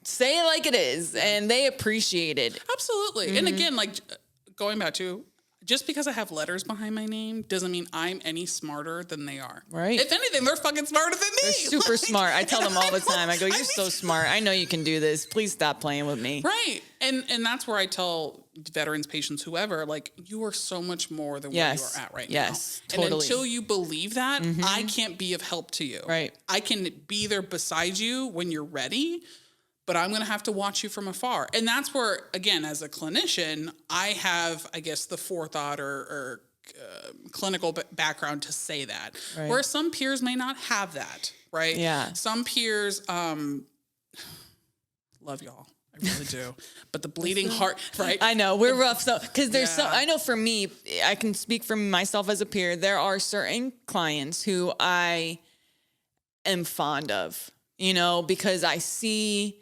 say it like it is, and they appreciate it. Absolutely. And again, like, going back to, just because I have letters behind my name doesn't mean I'm any smarter than they are. Right. If anything, they're fucking smarter than me. They're super smart. I tell them all the time. I go, you're so smart. I know you can do this. Please stop playing with me. Right. And that's where I tell veterans, patients, whoever, like you are so much more than where you are at right now. Yes, And totally. until you believe that, I can't be of help to you. Right. I can be there beside you when you're ready, but I'm going to have to watch you from afar. And that's where, again, as a clinician, I have, I guess, the forethought or clinical background to say that. Right. Where some peers may not have that, right? Yeah. Some peers, love y'all. I really do. But the bleeding heart, right? I know we're rough. So, cause there's Yeah. I know for me, I can speak for myself as a peer. There are certain clients who I am fond of, you know, because I see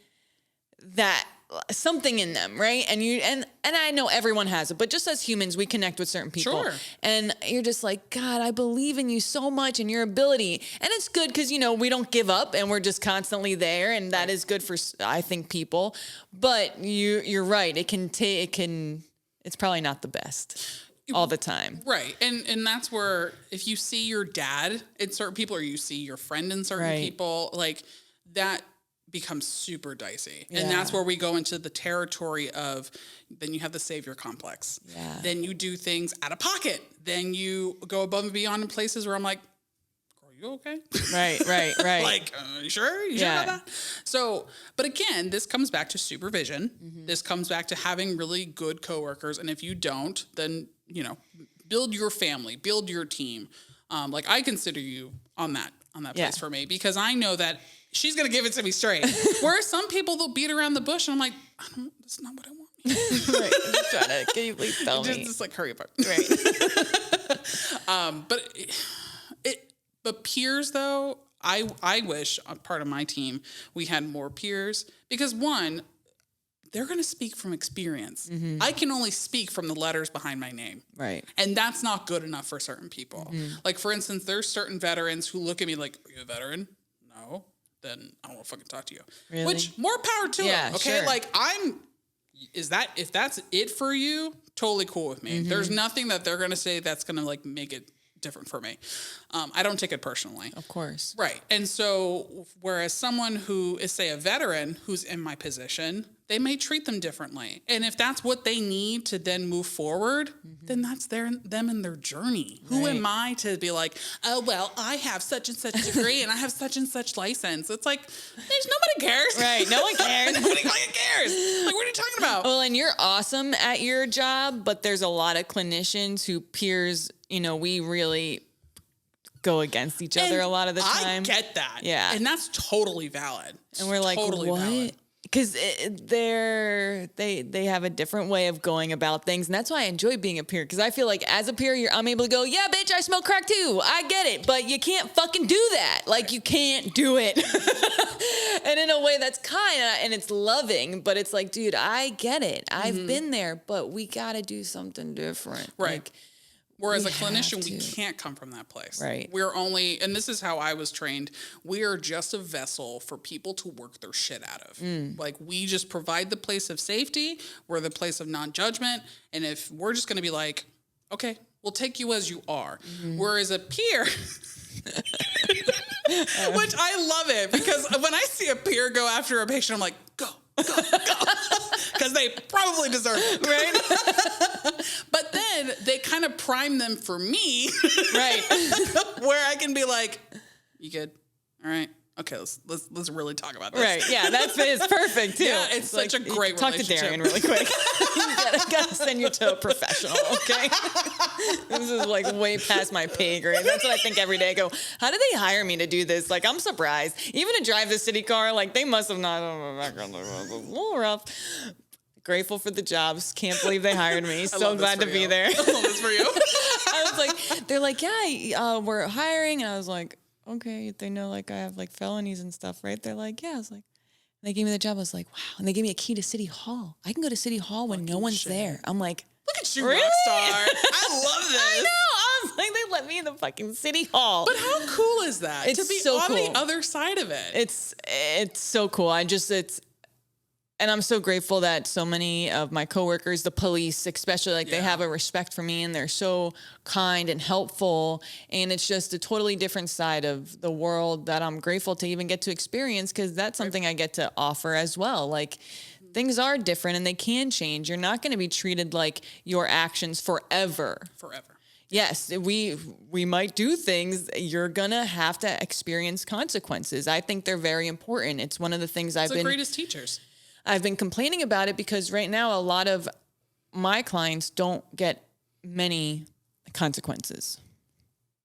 that something in them, right? And I know everyone has it, but just as humans, we connect with certain people. Sure. And you're just like, God, I believe in you so much and your ability. And it's good because, you know, we don't give up and we're just constantly there. And that is good for, I think, people. But you're right. It's probably not the best all the time. Right. And that's where if you see your dad in certain people or you see your friend in certain Right. people, like that becomes super dicey. Yeah. And that's where we go into the territory of then you have the savior complex. Yeah. Then you do things out of pocket. Then you go above and beyond in places where I'm like, are you okay? Right. Like, you sure? You sure Yeah. about that? So, but again, this comes back to supervision. This comes back to having really good coworkers. And if you don't, then, you know, build your family, build your team. Like I consider you on that Yeah. place for me because I know that she's going to give it to me straight. Whereas some people, they'll beat around the bush and I'm like, that's not what I want. Right. Just trying to, can you please tell me? Just like hurry up. Right. But peers though, I wish part of my team, we had more peers because one, they're going to speak from experience. I can only speak from the letters behind my name. Right. And that's not good enough for certain people. Like for instance, there's certain veterans who look at me like, are you a veteran? No. Then I don't want to fucking talk to you. Really? Which more power to Yeah, it. Okay. sure. Like if that's it for you, totally cool with me. There's nothing that they're going to say that's going to like make it different for me. I don't take it personally. Of course. Right. And so whereas someone who is say a veteran who's in my position, they may treat them differently. And if that's what they need to then move forward, then that's them and their journey. Who am I to be like, oh, well, I have such and such degree and I have such and such license. It's like, nobody cares. Right. No one cares. Nobody fucking cares. Like, what are you talking about? Well, and you're awesome at your job, but there's a lot of clinicians who peers, you know, we really go against each other a lot of the time. I get that. Yeah. And that's totally valid. And we're like, totally what? valid. Because they have a different way of going about things. And that's why I enjoy being a peer. Because I feel like as a peer, I'm able to go, yeah, bitch, I smoke crack too. I get it. But you can't fucking do that. Like, you can't do it. And in a way that's kind and it's loving. But it's like, dude, I get it. I've been there. But we got to do something different. Right. Like, Whereas we a clinician, have we to. can't come from that place. Right. We're only, and this is how I was trained, we are just a vessel for people to work their shit out of. Like, we just provide the place of safety. We're the place of non-judgment. And if we're just going to be like, okay, we'll take you as you are. Whereas a peer, which I love it because when I see a peer go after a patient, I'm like, go. Because they probably deserve it. right? But then they kind of prime them for me. Right. Where I can be like, you good? All right. Okay, let's really talk about this. Right. Yeah, it's perfect too. Yeah, it's such a great talk to relationship. Darian really quick. gotta send you to a professional, okay? This is like way past my pay grade. That's what I think every day. I go, how did they hire me to do this? Like, I'm surprised. Even to drive the city car, like they must have not. A little rough. Grateful for the jobs. Can't believe they hired me. So glad to be there. I love this for you. I was like, they're like, yeah, we're hiring, and I was like, okay, they know like I have like felonies and stuff, right? They're like, yeah. I was like, they gave me the job. I was like, wow. And they gave me a key to City Hall. I can go to City Hall when no one's there. I'm like, Look at you, really? rock star. I love this. I know. I was like, they let me in the fucking City Hall. But how cool is that? It's to be so on cool. the other side of it. It's so cool. And I'm so grateful that so many of my coworkers, the police especially, like they have a respect for me and they're so kind and helpful. And it's just a totally different side of the world that I'm grateful to even get to experience because that's something I get to offer as well. Like Things are different and they can change. You're not going to be treated like your actions forever. Yes, we might do things. You're going to have to experience consequences. I think they're very important. It's one of the things It's the greatest teachers. I've been complaining about it because right now a lot of my clients don't get many consequences.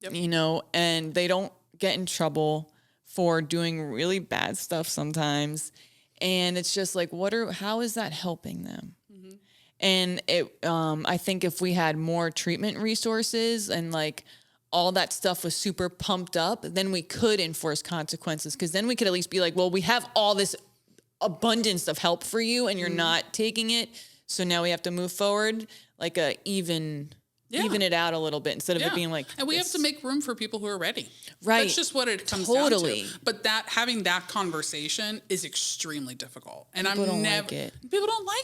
Yep. You know, and they don't get in trouble for doing really bad stuff sometimes. And it's just like, how is that helping them? And I think if we had more treatment resources and like all that stuff was super pumped up, then we could enforce consequences. Because then we could at least be like, well, we have all this abundance of help for you and you're not taking it. So now we have to move forward like even it out a little bit instead of it being like. And we have to make room for people who are ready. Right. That's just what it comes down to. But having that conversation is extremely difficult. And people don't like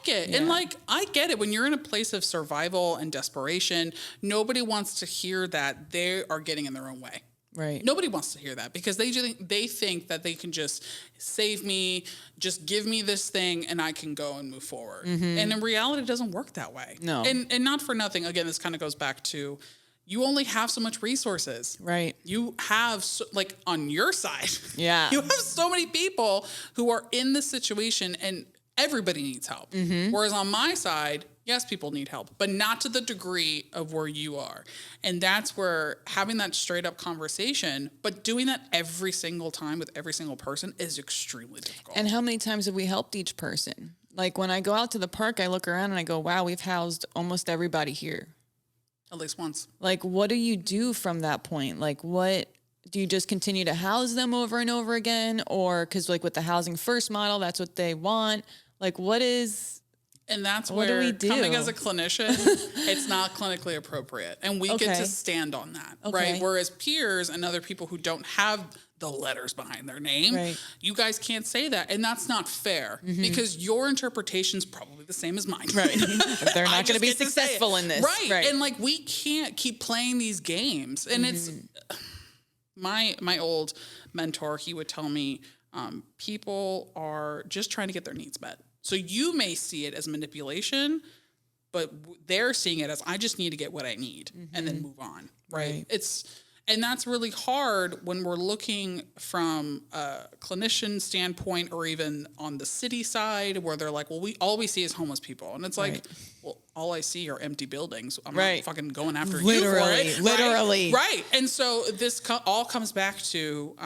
it. Yeah. And like, I get it. When you're in a place of survival and desperation, nobody wants to hear that they are getting in their own way. Right. Nobody wants to hear that because they think that they can just save me, just give me this thing and I can go and move forward. And in reality, it doesn't work that way. No. And not for nothing. Again, this kind of goes back to you only have so much resources. Right. You have on your side. Yeah. You have so many people who are in this situation and everybody needs help. Whereas on my side, yes, people need help, but not to the degree of where you are. And that's where having that straight up conversation, but doing that every single time with every single person is extremely difficult. And how many times have we helped each person? Like when I go out to the park, I look around and I go, wow, we've housed almost everybody here. At least once. Like, what do you do from that point? Like, what do you just continue to house them over and over again? Or because like with the housing first model, that's what they want. Like, and that's where coming as a clinician, it's not clinically appropriate. And we get to stand on that, right? Whereas peers and other people who don't have the letters behind their name, you guys can't say that. And that's not fair because your interpretation's probably the same as mine. Right. They're not going to be successful in this. Right. And like, we can't keep playing these games. And it's my old mentor, he would tell me, people are just trying to get their needs met. So you may see it as manipulation, but they're seeing it as I just need to get what I need and then move on. Right. And that's really hard when we're looking from a clinician standpoint or even on the city side where they're like, well, all we see is homeless people. And it's like, well, all I see are empty buildings. I'm not fucking going after you for it. Literally. Right. And so this all comes back to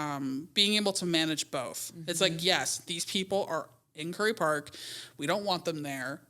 being able to manage both. It's like, yes, these people are in Curry Park. We don't want them there.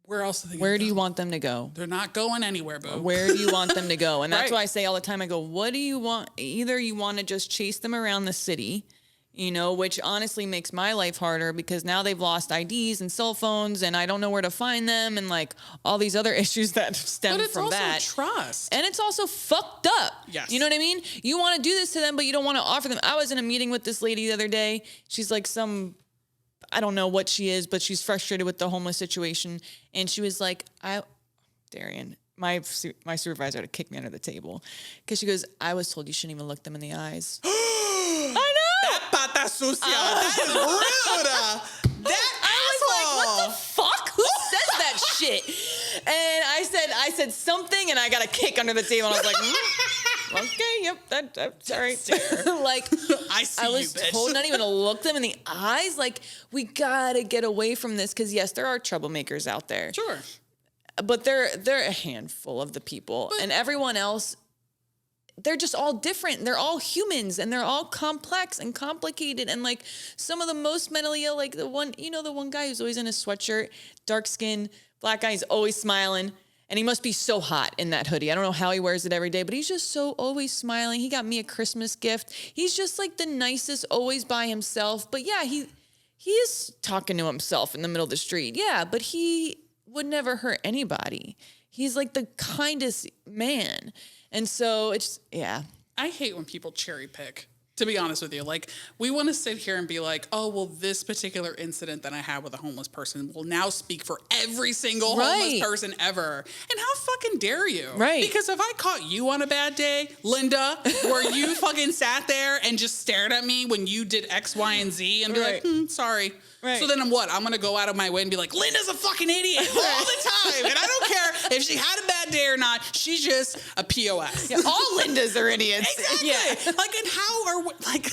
Where else? Where do you want them to go? They're not going anywhere, boo. Where do you want them to go? And that's why I say all the time, I go, what do you want? Either you want to just chase them around the city, you know, which honestly makes my life harder because now they've lost IDs and cell phones and I don't know where to find them and like all these other issues that stem from that. But it's also trust. And it's also fucked up. Yes. You know what I mean? You want to do this to them, but you don't want to offer them. I was in a meeting with this lady the other day. She's like I don't know what she is, but she's frustrated with the homeless situation. And she was like, Darian, my supervisor had to kick me under the table. Because she goes, I was told you shouldn't even look them in the eyes. I know. That pata sucia. That is rude. I was like, what the fuck? Who says that shit? And I said something and I got a kick under the table. And I was like, okay, yep, that's all right. Like, I was told not even to look them in the eyes. Like, we gotta get away from this because yes, there are troublemakers out there. Sure, but they're a handful of the people, and everyone else, they're just all different. They're all humans, and they're all complex and complicated. And like some of the most mentally ill, like the one guy who's always in a sweatshirt, dark skin, black guy, he's always smiling. And he must be so hot in that hoodie. I don't know how he wears it every day, but he's just so always smiling. He got me a Christmas gift. He's just like the nicest, always by himself. But yeah, he is talking to himself in the middle of the street. Yeah, but he would never hurt anybody. He's like the kindest man. And so it's, yeah. I hate when people cherry pick to be honest with you. Like, we want to sit here and be like, oh, well, this particular incident that I had with a homeless person will now speak for every single homeless person ever. And how fucking dare you? Right. Because if I caught you on a bad day, Linda, where you fucking sat there and just stared at me when you did X, Y, and Z and be like, sorry. Right. So then I'm going to go out of my way and be like, Linda's a fucking idiot all the time. And I don't care if she had a bad day or not. She's just a POS. Yeah, all Lindas are idiots. Exactly. Yeah. Like, and how are we, like,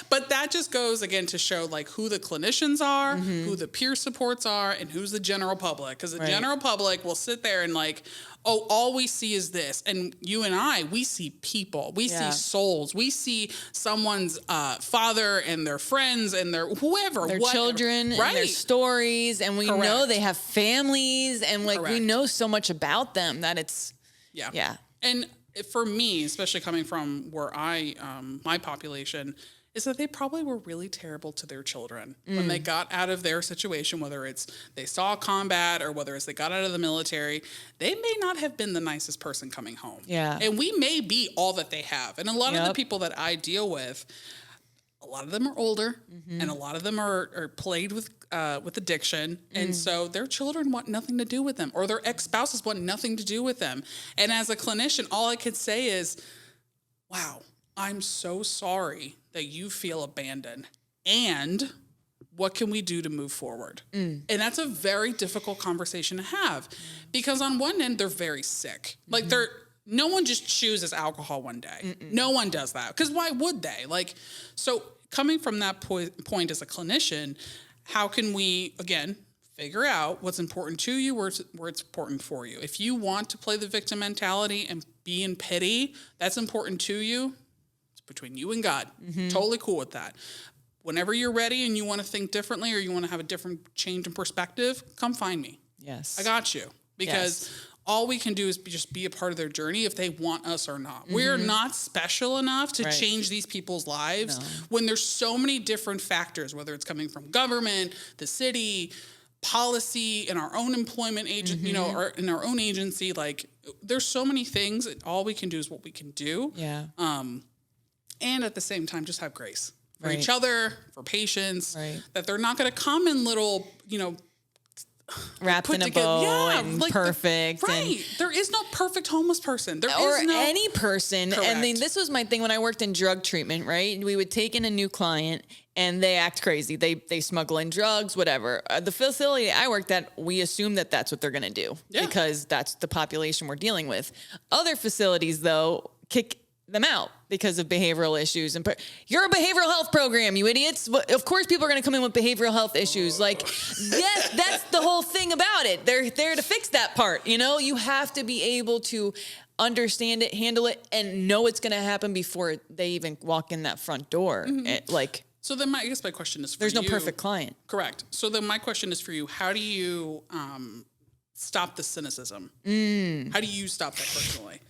but that just goes again to show like who the clinicians are, who the peer supports are, and who's the general public. Because the general public will sit there and like, oh, all we see is this. And you and I, we see people. We see souls. We see someone's father and their friends and their whoever. Their whatever. children and their stories. And we know they have families. And like we know so much about them that it's, yeah. And for me, especially coming from where my population, is that they probably were really terrible to their children when they got out of their situation, whether it's they saw combat or whether it's they got out of the military. They may not have been the nicest person coming home. Yeah. And we may be all that they have. And a lot of the people that I deal with, a lot of them are older and a lot of them are plagued with addiction. And so their children want nothing to do with them, or their ex-spouses want nothing to do with them. And as a clinician, all I could say is, wow, I'm so sorry that you feel abandoned, and what can we do to move forward? And that's a very difficult conversation to have, because on one end, they're very sick. Like no one just chooses alcohol one day. No one does that, because why would they? Like, so coming from that point as a clinician, how can we, again, figure out what's important to you, where it's important for you? If you want to play the victim mentality and be in pity, that's important to you. Between you and God. Totally cool with that. Whenever you're ready and you want to think differently, or you want to have a different change in perspective, come find me. Yes. I got you. Because all we can do is just be a part of their journey if they want us or not. We're not special enough to change these people's lives when there's so many different factors, whether it's coming from government, the city, policy, in our own employment agent, you know, or in our own agency. Like, there's so many things. All we can do is what we can do. Yeah. And at the same time, just have grace for each other, for patients, that they're not going to come in little, you know, wrapped in a bow and like perfect. And there is no perfect homeless person. There or is no any person. Correct. I mean, this was my thing when I worked in drug treatment, right? We would take in a new client and they act crazy. They smuggle in drugs, whatever. The facility I worked at, we assume that that's what they're going to do because that's the population we're dealing with. Other facilities, though, kick them out because of behavioral issues. And you're a behavioral health program, you idiots. Of course people are going to come in with behavioral health issues. Like, yes, that's the whole thing about it. They're there to fix that part. You know, you have to be able to understand it, handle it, and know it's going to happen before they even walk in that front door. So then I guess my question is for you. There's no perfect client. Correct. So then my question is for you. How do you stop the cynicism? How do you stop that personally?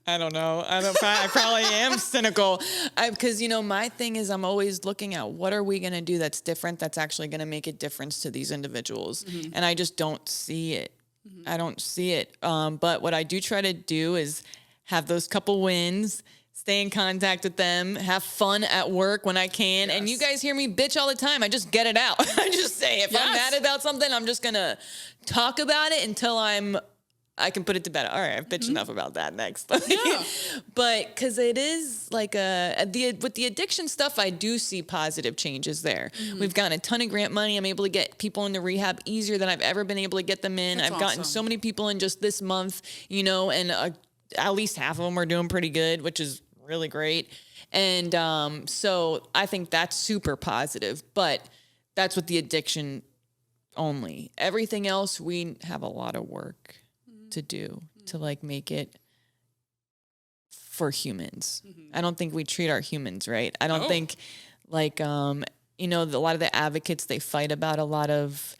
I don't know. I probably am cynical because, you know, my thing is I'm always looking at what are we going to do that's different, that's actually going to make a difference to these individuals. And I just don't see it. I don't see it. But what I do try to do is have those couple wins, stay in contact with them, have fun at work when I can. And you guys hear me bitch all the time. I just get it out. I just say, if I'm mad about something, I'm just going to talk about it until I can put it to bed. All right, I've bitched enough about that. Next. But because it is like with the addiction stuff, I do see positive changes there. We've gotten a ton of grant money. I'm able to get people into rehab easier than I've ever been able to get them in. I've gotten so many people in just this month, you know, and at least half of them are doing pretty good, which is really great. And so I think that's super positive, but that's with the addiction only. Everything else, we have a lot of work to do to like make it for humans. I don't think we treat our humans right. I don't think like, you know, a lot of the advocates, they fight about a lot of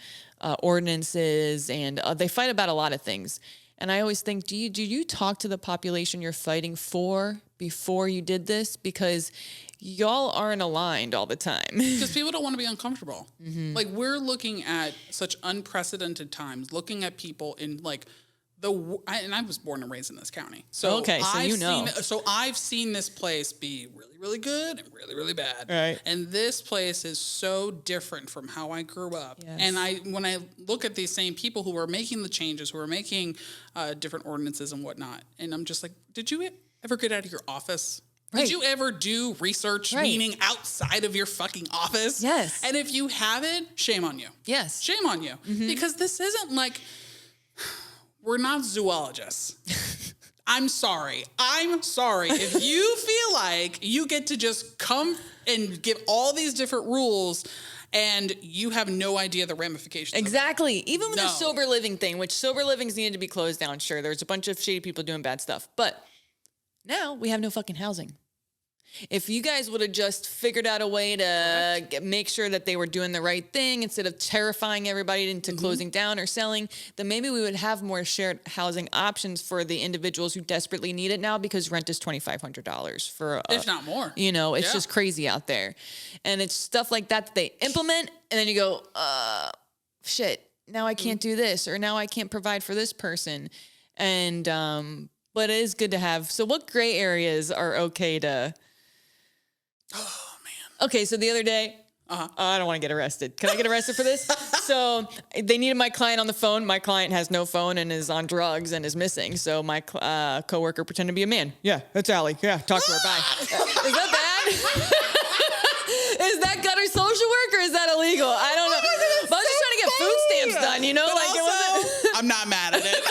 ordinances and they fight about a lot of things. And I always think, do you talk to the population you're fighting for before you did this? Because y'all aren't aligned all the time. Because people don't want to be uncomfortable. Like, we're looking at such unprecedented times, looking at people in like and I was born and raised in this county. So okay, so I've seen this place be really, really good and really, really bad. Right. And this place is so different from how I grew up. Yes. And when I look at these same people who are making the changes, who are making different ordinances and whatnot, and I'm just like, did you ever get out of your office? Right. Did you ever do research, meaning outside of your fucking office? Yes. And if you haven't, shame on you. Yes. Shame on you. Mm-hmm. Because this isn't like, we're not zoologists. I'm sorry. If you feel like you get to just come and give all these different rules and you have no idea the ramifications. Exactly. Even with the sober living thing, which sober livings needed to be closed down. Sure, there's a bunch of shady people doing bad stuff. But now we have no fucking housing. If you guys would have just figured out a way to make sure that they were doing the right thing instead of terrifying everybody into closing down or selling, then maybe we would have more shared housing options for the individuals who desperately need it now, because rent is $2,500 for if not more. You know, it's just crazy out there. And it's stuff like that they implement, and then you go, shit, now I can't do this, or now I can't provide for this person. And but it is good to have. So what gray areas are okay to... Oh, man. Okay, so the other day, I don't want to get arrested. Can I get arrested for this? So they needed my client on the phone. My client has no phone and is on drugs and is missing. So my coworker pretended to be a man. Yeah, that's Allie. Yeah, talk to her. Bye. Is that bad? Is that gutter social work, or is that illegal? I don't know. But I was just trying to get food stamps done, you know? But like also, it wasn't. I'm not mad at it.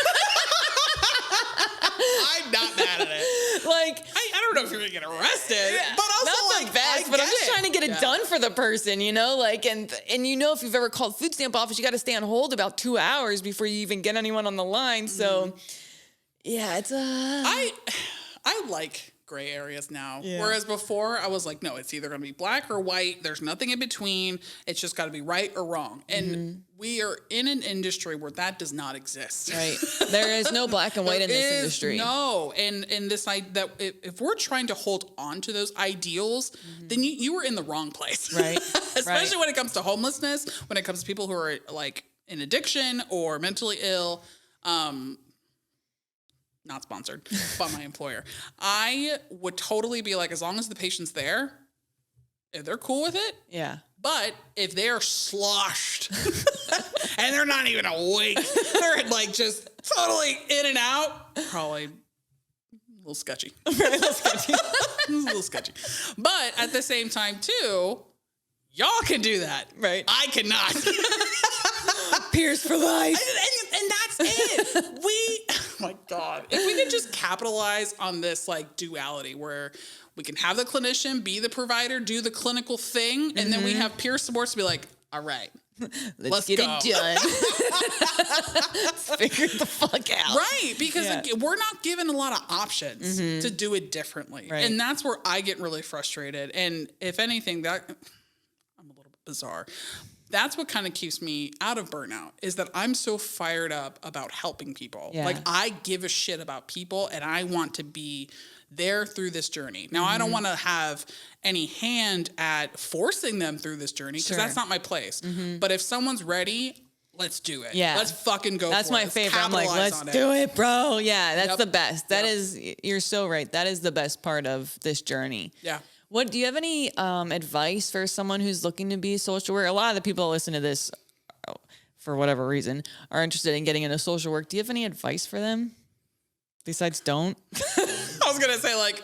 I'm not mad at it. Like, I don't know if you're gonna get arrested, but also not like the best, but I'm just trying to get it done for the person, you know, like, and you know, if you've ever called food stamp office, you got to stay on hold about 2 hours before you even get anyone on the line. So yeah, it's I like gray areas now. Yeah. Whereas before I was like, no, it's either going to be black or white. There's nothing in between. It's just got to be right or wrong. And we are in an industry where that does not exist. Right. There is no black and white in this industry. No. And this that if we're trying to hold on to those ideals, then you were in the wrong place. Right. Especially when it comes to homelessness, when it comes to people who are like in addiction or mentally ill. Not sponsored by my employer. I would totally be like, as long as the patient's there, if they're cool with it. Yeah. But if they're sloshed and they're not even awake, they're like just totally in and out, probably a little sketchy. A little sketchy. But at the same time, too, y'all can do that. Right. I cannot. Peers for life. And that's it. Oh my God. If we could just capitalize on this like duality where we can have the clinician be the provider, do the clinical thing, and then we have peer supports to be like, all right, let's get go. it done. Let's figure the fuck out. Right. Because we're not given a lot of options to do it differently. Right. And that's where I get really frustrated. And if anything, I'm a little bit bizarre. That's what kind of keeps me out of burnout, is that I'm so fired up about helping people. Yeah. Like, I give a shit about people, and I want to be there through this journey. Now, I don't want to have any hand at forcing them through this journey, because that's not my place. But if someone's ready, let's do it. Yeah. Let's fucking go that's for it. That's my favorite. I'm like, let's do it, bro. Yeah, that's the best. That is, you're so right. That is the best part of this journey. Yeah. What do you have any advice for someone who's looking to be a social worker? A lot of the people that listen to this, for whatever reason, are interested in getting into social work. Do you have any advice for them? Besides, don't. I was gonna say like,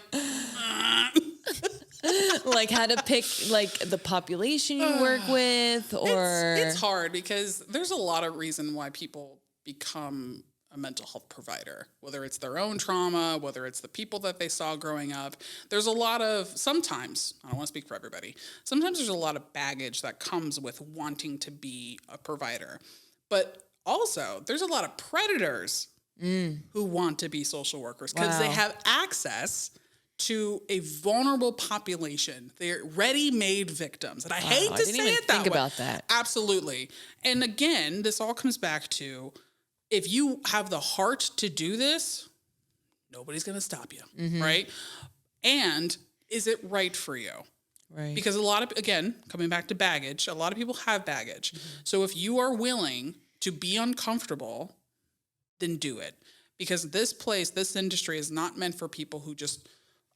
like how to pick like the population you work with, or it's hard because there's a lot of reason why people become a mental health provider, whether it's their own trauma, whether it's the people that they saw growing up. There's a lot of, sometimes, I don't want to speak for everybody, sometimes there's a lot of baggage that comes with wanting to be a provider. But also, there's a lot of predators who want to be social workers because they have access to a vulnerable population. They're ready-made victims. And I hate to say it that way. Think about that. Absolutely. And again, this all comes back to, if you have the heart to do this, nobody's going to stop you, right? And is it right for you? Right. Because a lot of, again, coming back to baggage, a lot of people have baggage. So if you are willing to be uncomfortable, then do it. because this industry is not meant for people who just,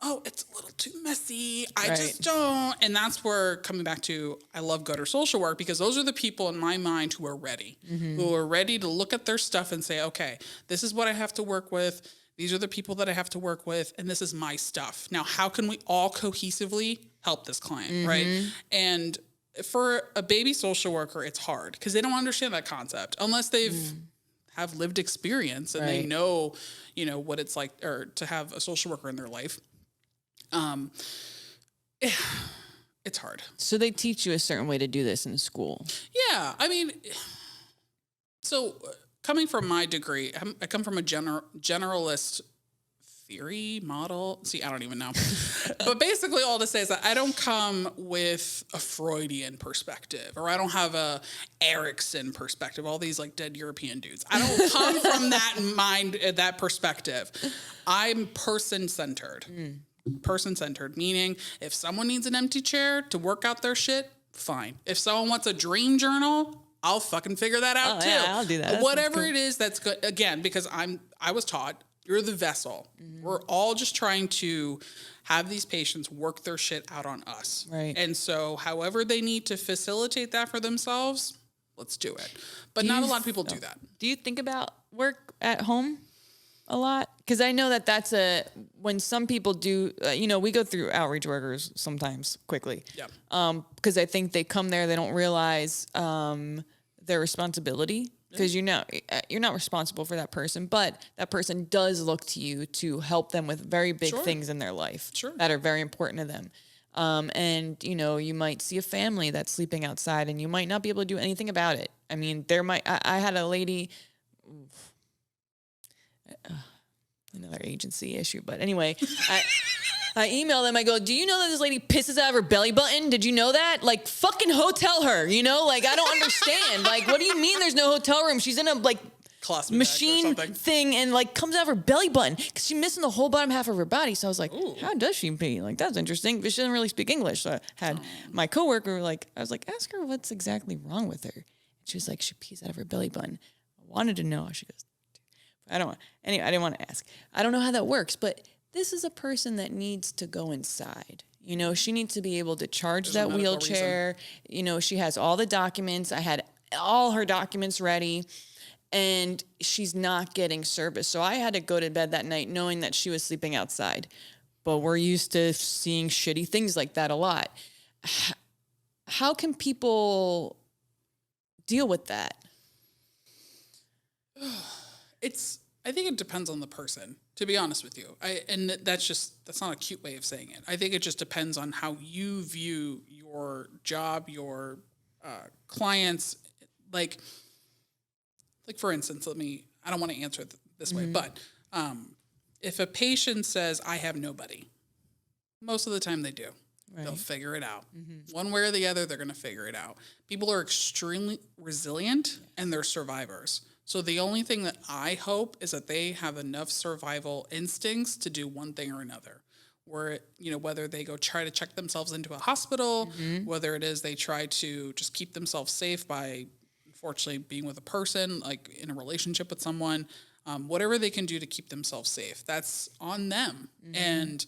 oh, it's a little too messy. I just don't. And that's where, coming back to, I love gutter social work, because those are the people in my mind who are ready, who are ready to look at their stuff and say, okay, this is what I have to work with. These are the people that I have to work with, and this is my stuff. Now, how can we all cohesively help this client, right? And for a baby social worker, it's hard because they don't understand that concept unless they've have lived experience and they know, what it's like, or to have a social worker in their life. It's hard. So they teach you a certain way to do this in school. Yeah, I mean, so coming from my degree, I come from a generalist theory model. See, I don't even know. But basically all to say is that I don't come with a Freudian perspective, or I don't have a Erickson perspective, all these like dead European dudes. I don't come from that perspective. I'm person-centered. Person-centered, meaning if someone needs an empty chair to work out their shit, fine. If someone wants a dream journal, I'll fucking figure that out too. Yeah, I'll do that. Whatever it is that's good. Again, because I was taught, you're the vessel. We're all just trying to have these patients work their shit out on us. Right. And so however they need to facilitate that for themselves, let's do it. But not a lot of people do that. Do you think about work at home a lot? Because I know that's when some people do, we go through outreach workers sometimes quickly. Yeah. Because I think they come there, they don't realize their responsibility. Because you're not responsible for that person, but that person does look to you to help them with very big things in their life that are very important to them. And you might see a family that's sleeping outside, and you might not be able to do anything about it. I mean, I had a lady, another agency issue, but anyway, I email them. I go, do you know that this lady pisses out of her belly button? Did you know that? Like, fucking hotel her, Like, I don't understand. Like, what do you mean there's no hotel room? She's in a, like, machine thing and, like, comes out of her belly button because she's missing the whole bottom half of her body. So I was like, how does she pee? Like, that's interesting. But she doesn't really speak English. So I had my coworker, I was like, ask her what's exactly wrong with her. And she was like, she pees out of her belly button. I wanted to know. She goes, I didn't want to ask. I don't know how that works, but this is a person that needs to go inside. She needs to be able to charge that wheelchair. She has all the documents. I had all her documents ready, and she's not getting service. So I had to go to bed that night knowing that she was sleeping outside. But we're used to seeing shitty things like that a lot. How can people deal with that? I think it depends on the person, to be honest with you. That's not a cute way of saying it. I think it just depends on how you view your job, your clients. Like for instance, I don't want to answer it this way, but if a patient says, I have nobody, most of the time they do. Right. They'll figure it out. One way or the other, they're going to figure it out. People are extremely resilient, and they're survivors. So the only thing that I hope is that they have enough survival instincts to do one thing or another. Where, whether they go try to check themselves into a hospital, whether it is they try to just keep themselves safe by, unfortunately, being with a person, like in a relationship with someone, whatever they can do to keep themselves safe, that's on them. And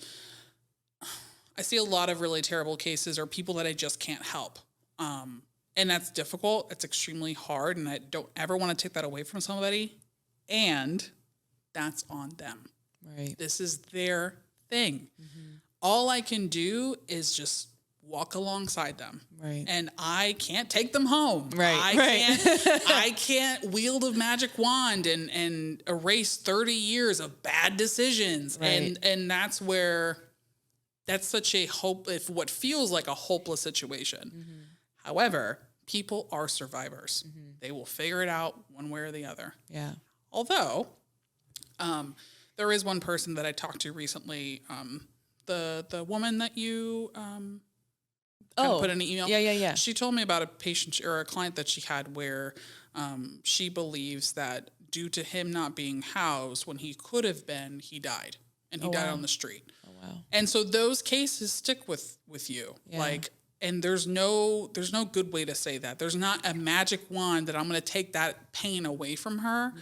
I see a lot of really terrible cases or people that I just can't help. And that's difficult. It's extremely hard. And I don't ever want to take that away from somebody. And that's on them. Right. This is their thing. All I can do is just walk alongside them. Right. And I can't take them home. Right. I can't wield a magic wand and erase 30 years of bad decisions. Right. And that's such a what feels like a hopeless situation. However, people are survivors. They will figure it out one way or the other. Yeah. Although, there is one person that I talked to recently, the woman that you put in an email. Yeah. She told me about a patient or a client that she had where she believes that due to him not being housed when he could have been, he died. And he died on the street. Oh, wow. And so those cases stick with you. Yeah. And there's no good way to say that. There's not a magic wand that I'm going to take that pain away from her.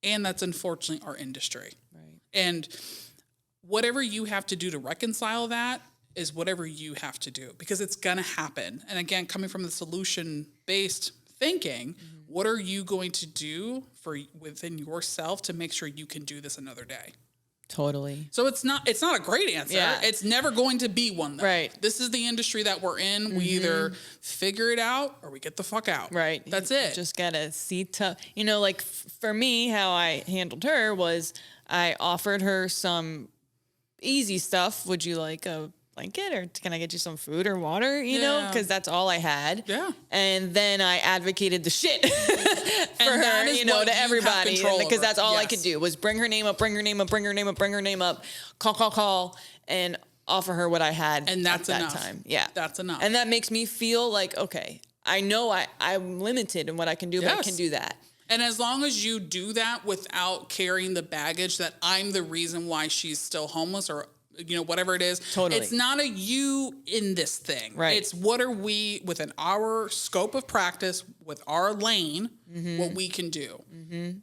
And that's unfortunately our industry. Right. And whatever you have to do to reconcile that is whatever you have to do, because it's going to happen. And again, coming from the solution-based thinking, what are you going to do within yourself to make sure you can do this another day? Totally. So it's not a great answer. Yeah. It's never going to be one though. Right. This is the industry that we're in. We either figure it out or we get the fuck out. Right. That's You it. just gotta see like for me, how I handled her was I offered her some easy stuff. Would you like a blanket, or can I get you some food or water? You know, because that's all I had. Yeah. And then I advocated the shit for And that her, is you know, what to you have everybody, control because over. that's all I Yes. could do was bring her name up, call, and offer her what I had. And that's at enough. that time. Yeah, That's enough. And that makes me feel like, okay, I know I'm limited in what I can do, but I Yes. can do that. And as long as you do that without carrying the baggage that I'm the reason why she's still homeless, or whatever it is. Totally. It's not a you in this thing. Right. It's what are we within our scope of practice, with our lane, what we can do.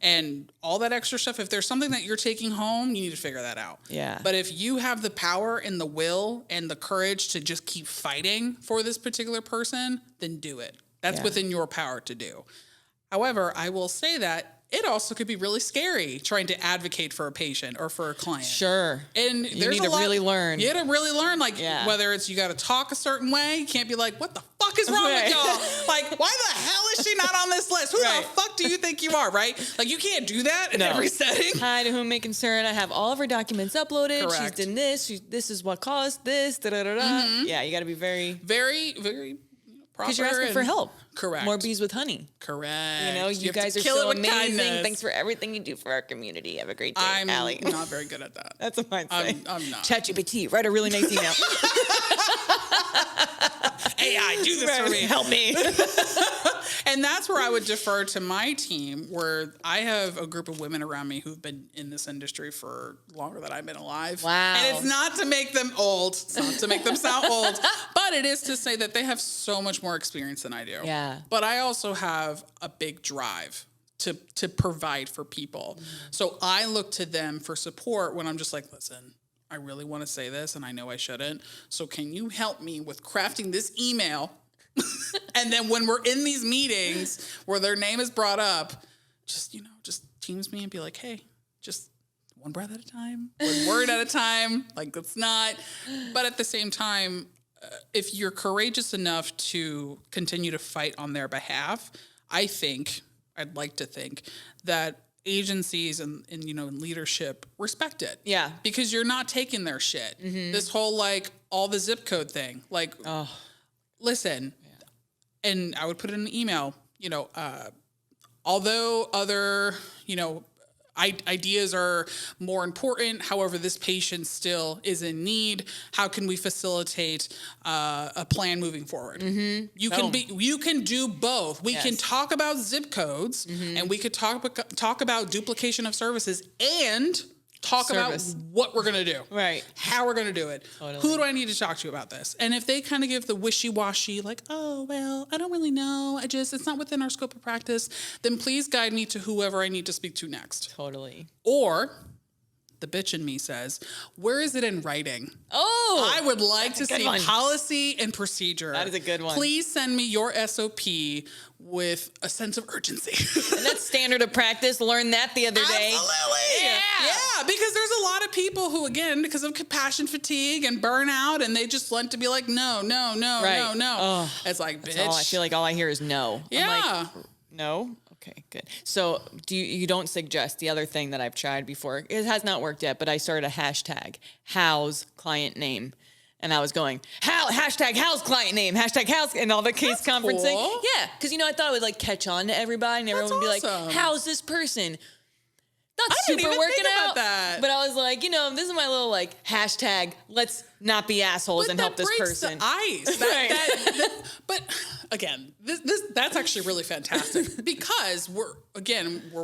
And all that extra stuff, if there's something that you're taking home, you need to figure that out. Yeah. But if you have the power and the will and the courage to just keep fighting for this particular person, then do it. That's within your power to do. However, I will say that it also could be really scary trying to advocate for a patient or for a client. Sure. And you need to really learn. You got to really learn, whether it's you got to talk a certain way. You can't be like, what the fuck is wrong with y'all? Like, why the hell is she not on this list? Who the fuck do you think you are, right? Like, you can't do that in every setting. Hi, to whom may concern. I have all of her documents uploaded. Correct. She's done this. This is what caused this. Da-da-da-da. Yeah, you got to be very... Very, very proper. Because you're asking for help. Correct. More bees with honey. Correct. You guys are so amazing. Thanks for everything you do for our community. Have a great day, I'm Allie. not very good at that. That's what mine say. I'm not. ChatGPT, write a really nice email. AI, do this for me. Help me. And that's where I would defer to my team, where I have a group of women around me who've been in this industry for longer than I've been alive. Wow. And it's not to make them old. It's not to make them sound old. But it is to say that they have so much more experience than I do. Yeah. But I also have a big drive to provide for people. So I look to them for support when I'm just like, listen, I really want to say this and I know I shouldn't. So can you help me with crafting this email? And then when we're in these meetings where their name is brought up, just teams me and be like, hey, just one breath at a time, one word at a time. Like, it's not. But at the same time, if you're courageous enough to continue to fight on their behalf, I'd like to think that agencies and leadership respect it. Yeah. Because you're not taking their shit. This whole, all the zip code thing. Listen, and I would put it in an email, although other, ideas are more important. However, this patient still is in need. How can we facilitate a plan moving forward? You can do both. We can talk about zip codes, and we could talk about duplication of services, and talk about what we're going to do. Right. How we're going to do it. Totally. Who do I need to talk to about this? And if they kind of give the wishy-washy, like, oh, well, I don't really know. It's not within our scope of practice, then please guide me to whoever I need to speak to next. Totally. Or the bitch in me says, where is it in writing? Oh, I would like to see one. policy and procedure. That is a good one. Please send me your SOP with a sense of urgency. And that's standard of practice. Learned that the other day. Absolutely. Yeah, because there's a lot of people who, again, because of compassion fatigue and burnout, and they just want to be like, no. Oh, it's like, bitch. I feel like all I hear is no. Yeah. I'm like, no? Okay, good. So you don't suggest the other thing that I've tried before? It has not worked yet, but I started a hashtag, how's client name. And I was going, hashtag how's client name, hashtag how's, and all the case conferencing. Cool. Yeah, because I thought it would catch on to everybody, and everyone would be like, how's this person? Not super didn't even working think about out. that. But I was like, this is my little hashtag, let's not be assholes and help this person. The ice. But again, that's actually really fantastic because we're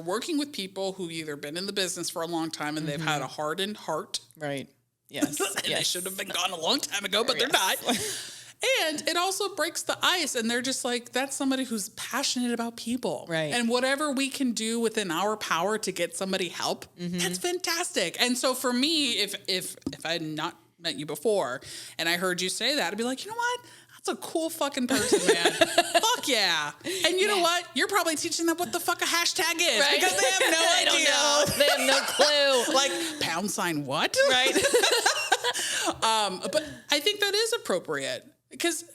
working with people who either been in the business for a long time and they've had a hardened heart. Right. Yes. And they should have been gone a long time ago, but they're not. And it also breaks the ice. And they're just like, that's somebody who's passionate about people. Right. And whatever we can do within our power to get somebody help, that's fantastic. And so for me, if I had not met you before and I heard you say that, I'd be like, you know what? That's a cool fucking person, man. Fuck yeah. And you know what? You're probably teaching them what the fuck a hashtag is. Right. Because they have no They idea. don't know. They have no clue. Like, £, what? Right. But I think that is appropriate because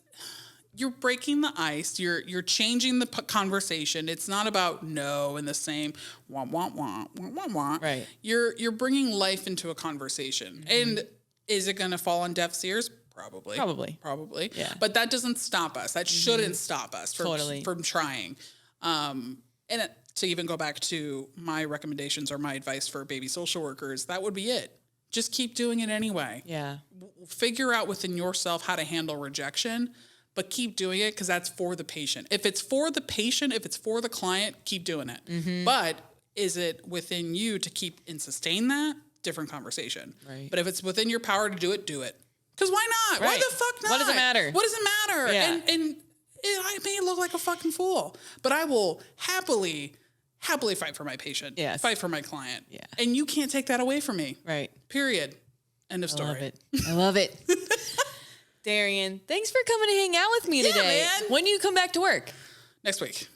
you're breaking the ice. You're changing the conversation. It's not about no and the same wah, wah, wah, wah, wah, wah. Right. You're bringing life into a conversation. And is it going to fall on deaf ears? Probably. Yeah. But that doesn't stop us. That shouldn't stop us from trying. To even go back to my recommendations or my advice for baby social workers, that would be it. Just keep doing it anyway. Yeah. Figure out within yourself how to handle rejection, but keep doing it because that's for the patient. If it's for the patient, if it's for the client, keep doing it. But is it within you to keep and sustain that? Different conversation. Right. But if it's within your power to do it, do it. Because why not? Right. Why the fuck not? What does it matter? What does it matter? Yeah. And I may look like a fucking fool, but I will happily fight for my patient. Yes. Fight for my client. Yeah. And you can't take that away from me. Right. Period. End of story. I love it. I love it. Darian, thanks for coming to hang out with me today. Man. When do you come back to work? Next week.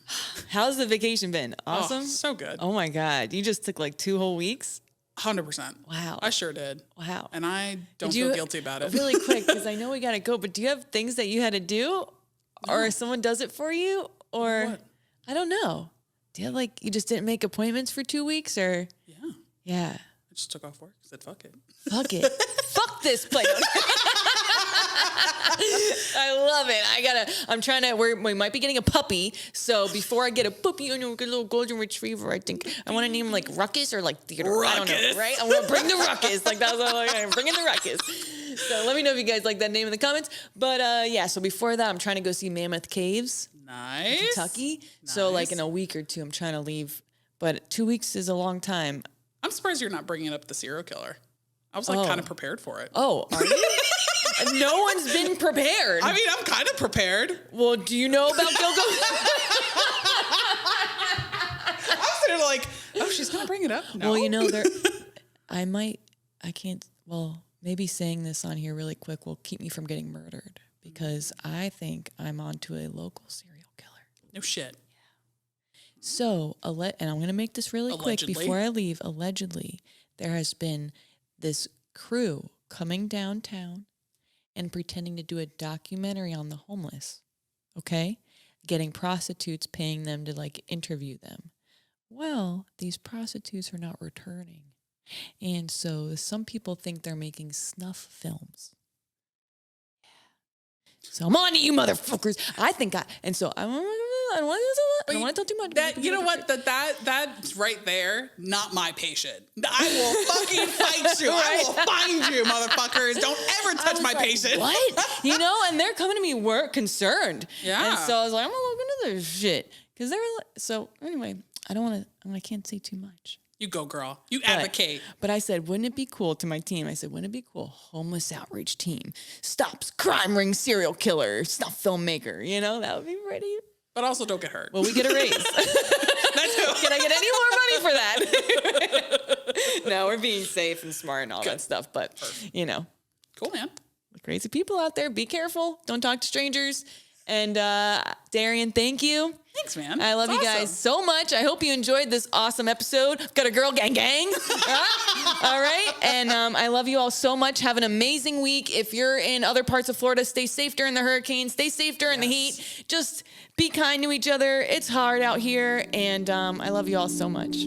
How's the vacation been? Awesome. Oh, so good. Oh my God. You just took like 2 whole weeks? 100%. Wow. I sure did. Wow. And I don't feel guilty about it. Really quick, because I know we got to go, but do you have things that you had to do? Or someone does it for you? Or What? I don't know. Do you have like, you just didn't make appointments for 2 weeks or? Yeah. Yeah. I just took off work. Said fuck it. Fuck it. Fuck this place. I love it. I'm trying to, we might be getting a puppy. So before I get a puppy, get a little golden retriever, I think I want to name him like Ruckus or like Theodore. I don't know, right? I'm going to bring the Ruckus. Like that was like, I'm bringing the Ruckus. So let me know if you guys like that name in the comments. But yeah, so before that, I'm trying to go see Mammoth Caves. Nice. Kentucky. So like in a week or two, I'm trying to leave. But 2 weeks is a long time. I'm surprised you're not bringing up the serial killer. I was like kind of prepared for it. Oh, are you? No one's been prepared. I mean, I'm kind of prepared. Well, do you know about Gilgo? I was there like, oh, she's going to bring it up? No. Well, you know, maybe saying this on here really quick will keep me from getting murdered because I think I'm onto a local serial killer. No shit. So, and I'm going to make this really Allegedly. quick before I leave. Allegedly, there has been this crew coming downtown and pretending to do a documentary on the homeless, okay? Getting prostitutes, paying them to, like, interview them. Well, these prostitutes are not returning. And so some people think they're making snuff films. So I'm on to you, motherfuckers. I don't want to tell too much. That, you know what? That's right there. Not my patient. I will fucking fight you. I will find you, motherfuckers. Don't ever touch my patient. What? You know, and they're coming to me concerned. Yeah. And so I was like, I'm gonna look into this shit because so anyway. I can't say too much. You go, girl. You advocate. But I said, wouldn't it be cool to my team? I said, wouldn't it be cool? Homeless outreach team stops crime ring serial killer, snuff filmmaker. You know, that would be pretty. But also don't get hurt. Well, we get a raise. Can I get any more money for that? No, we're being safe and smart and all that stuff. But, you know. Cool, man. Crazy people out there. Be careful. Don't talk to strangers. And Darian, thank you. Thanks, man. I love you guys so much. I hope you enjoyed this awesome episode. Got a girl gang gang. All right. And I love you all so much. Have an amazing week. If you're in other parts of Florida, stay safe during the hurricane. Stay safe during the heat. Just be kind to each other. It's hard out here. And I love you all so much.